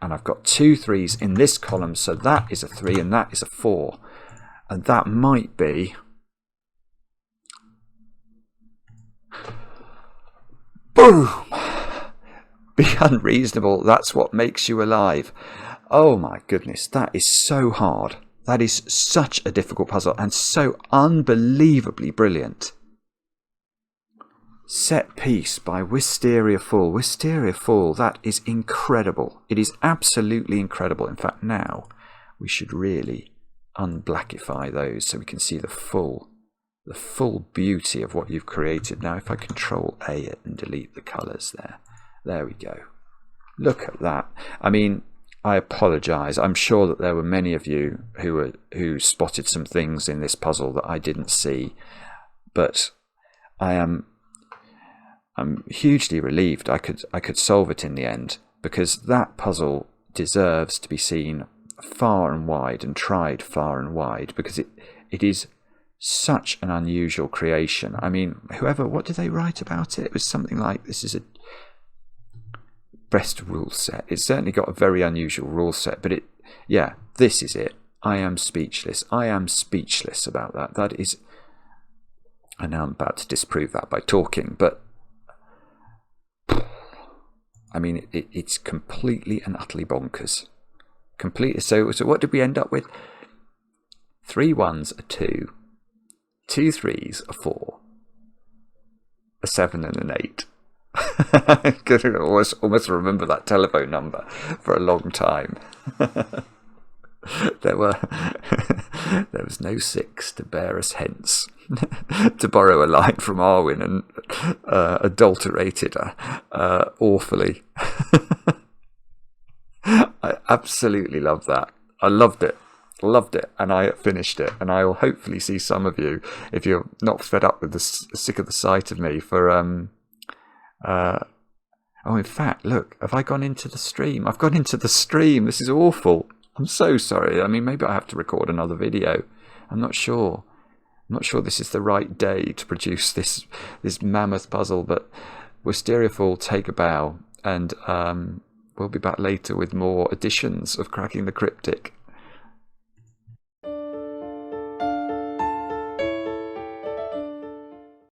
And I've got 2 3s in this column, so that is a 3 and that is a 4. And that might be... Boom! Be unreasonable. That's what makes you alive. Oh my goodness, that is so hard. That is such a difficult puzzle and so unbelievably brilliant. Set Piece by Wisteria Falls. Wisteria Falls, that is incredible. It is absolutely incredible. In fact, now we should really unblackify those so we can see the full beauty of what you've created. Now, if I Control A it and delete the colours there we go. Look at that. I mean, I apologise. I'm sure that there were many of you who spotted some things in this puzzle that I didn't see, but I'm hugely relieved I could solve it in the end, because that puzzle deserves to be seen far and wide and tried far and wide, because it is such an unusual creation. I mean, what did they write about it? It was something like, this is a best rule set. It's certainly got a very unusual rule set, but this is it. I am speechless. I am speechless about that. That is, I know I'm about to disprove that by talking, but I mean, it's completely and utterly bonkers. Completely. So what did we end up with? 3 1s, a 2, 2 3s, a 4, a 7 and an 8. I could almost remember that telephone number for a long time. There was no 6 to bear us hence. To borrow a line from Arwen, and adulterated awfully. I absolutely love that. I loved it, and I finished it. And I will hopefully see some of you, if you're not fed up with sick of the sight of me, for in fact, look, have I gone into the stream? I've gone into the stream. This is awful. I'm so sorry. I mean, maybe I have to record another video. I'm not sure. I'm not sure this is the right day to produce this mammoth puzzle, but Wisteria Falls, take a bow, and we'll be back later with more editions of Cracking the Cryptic.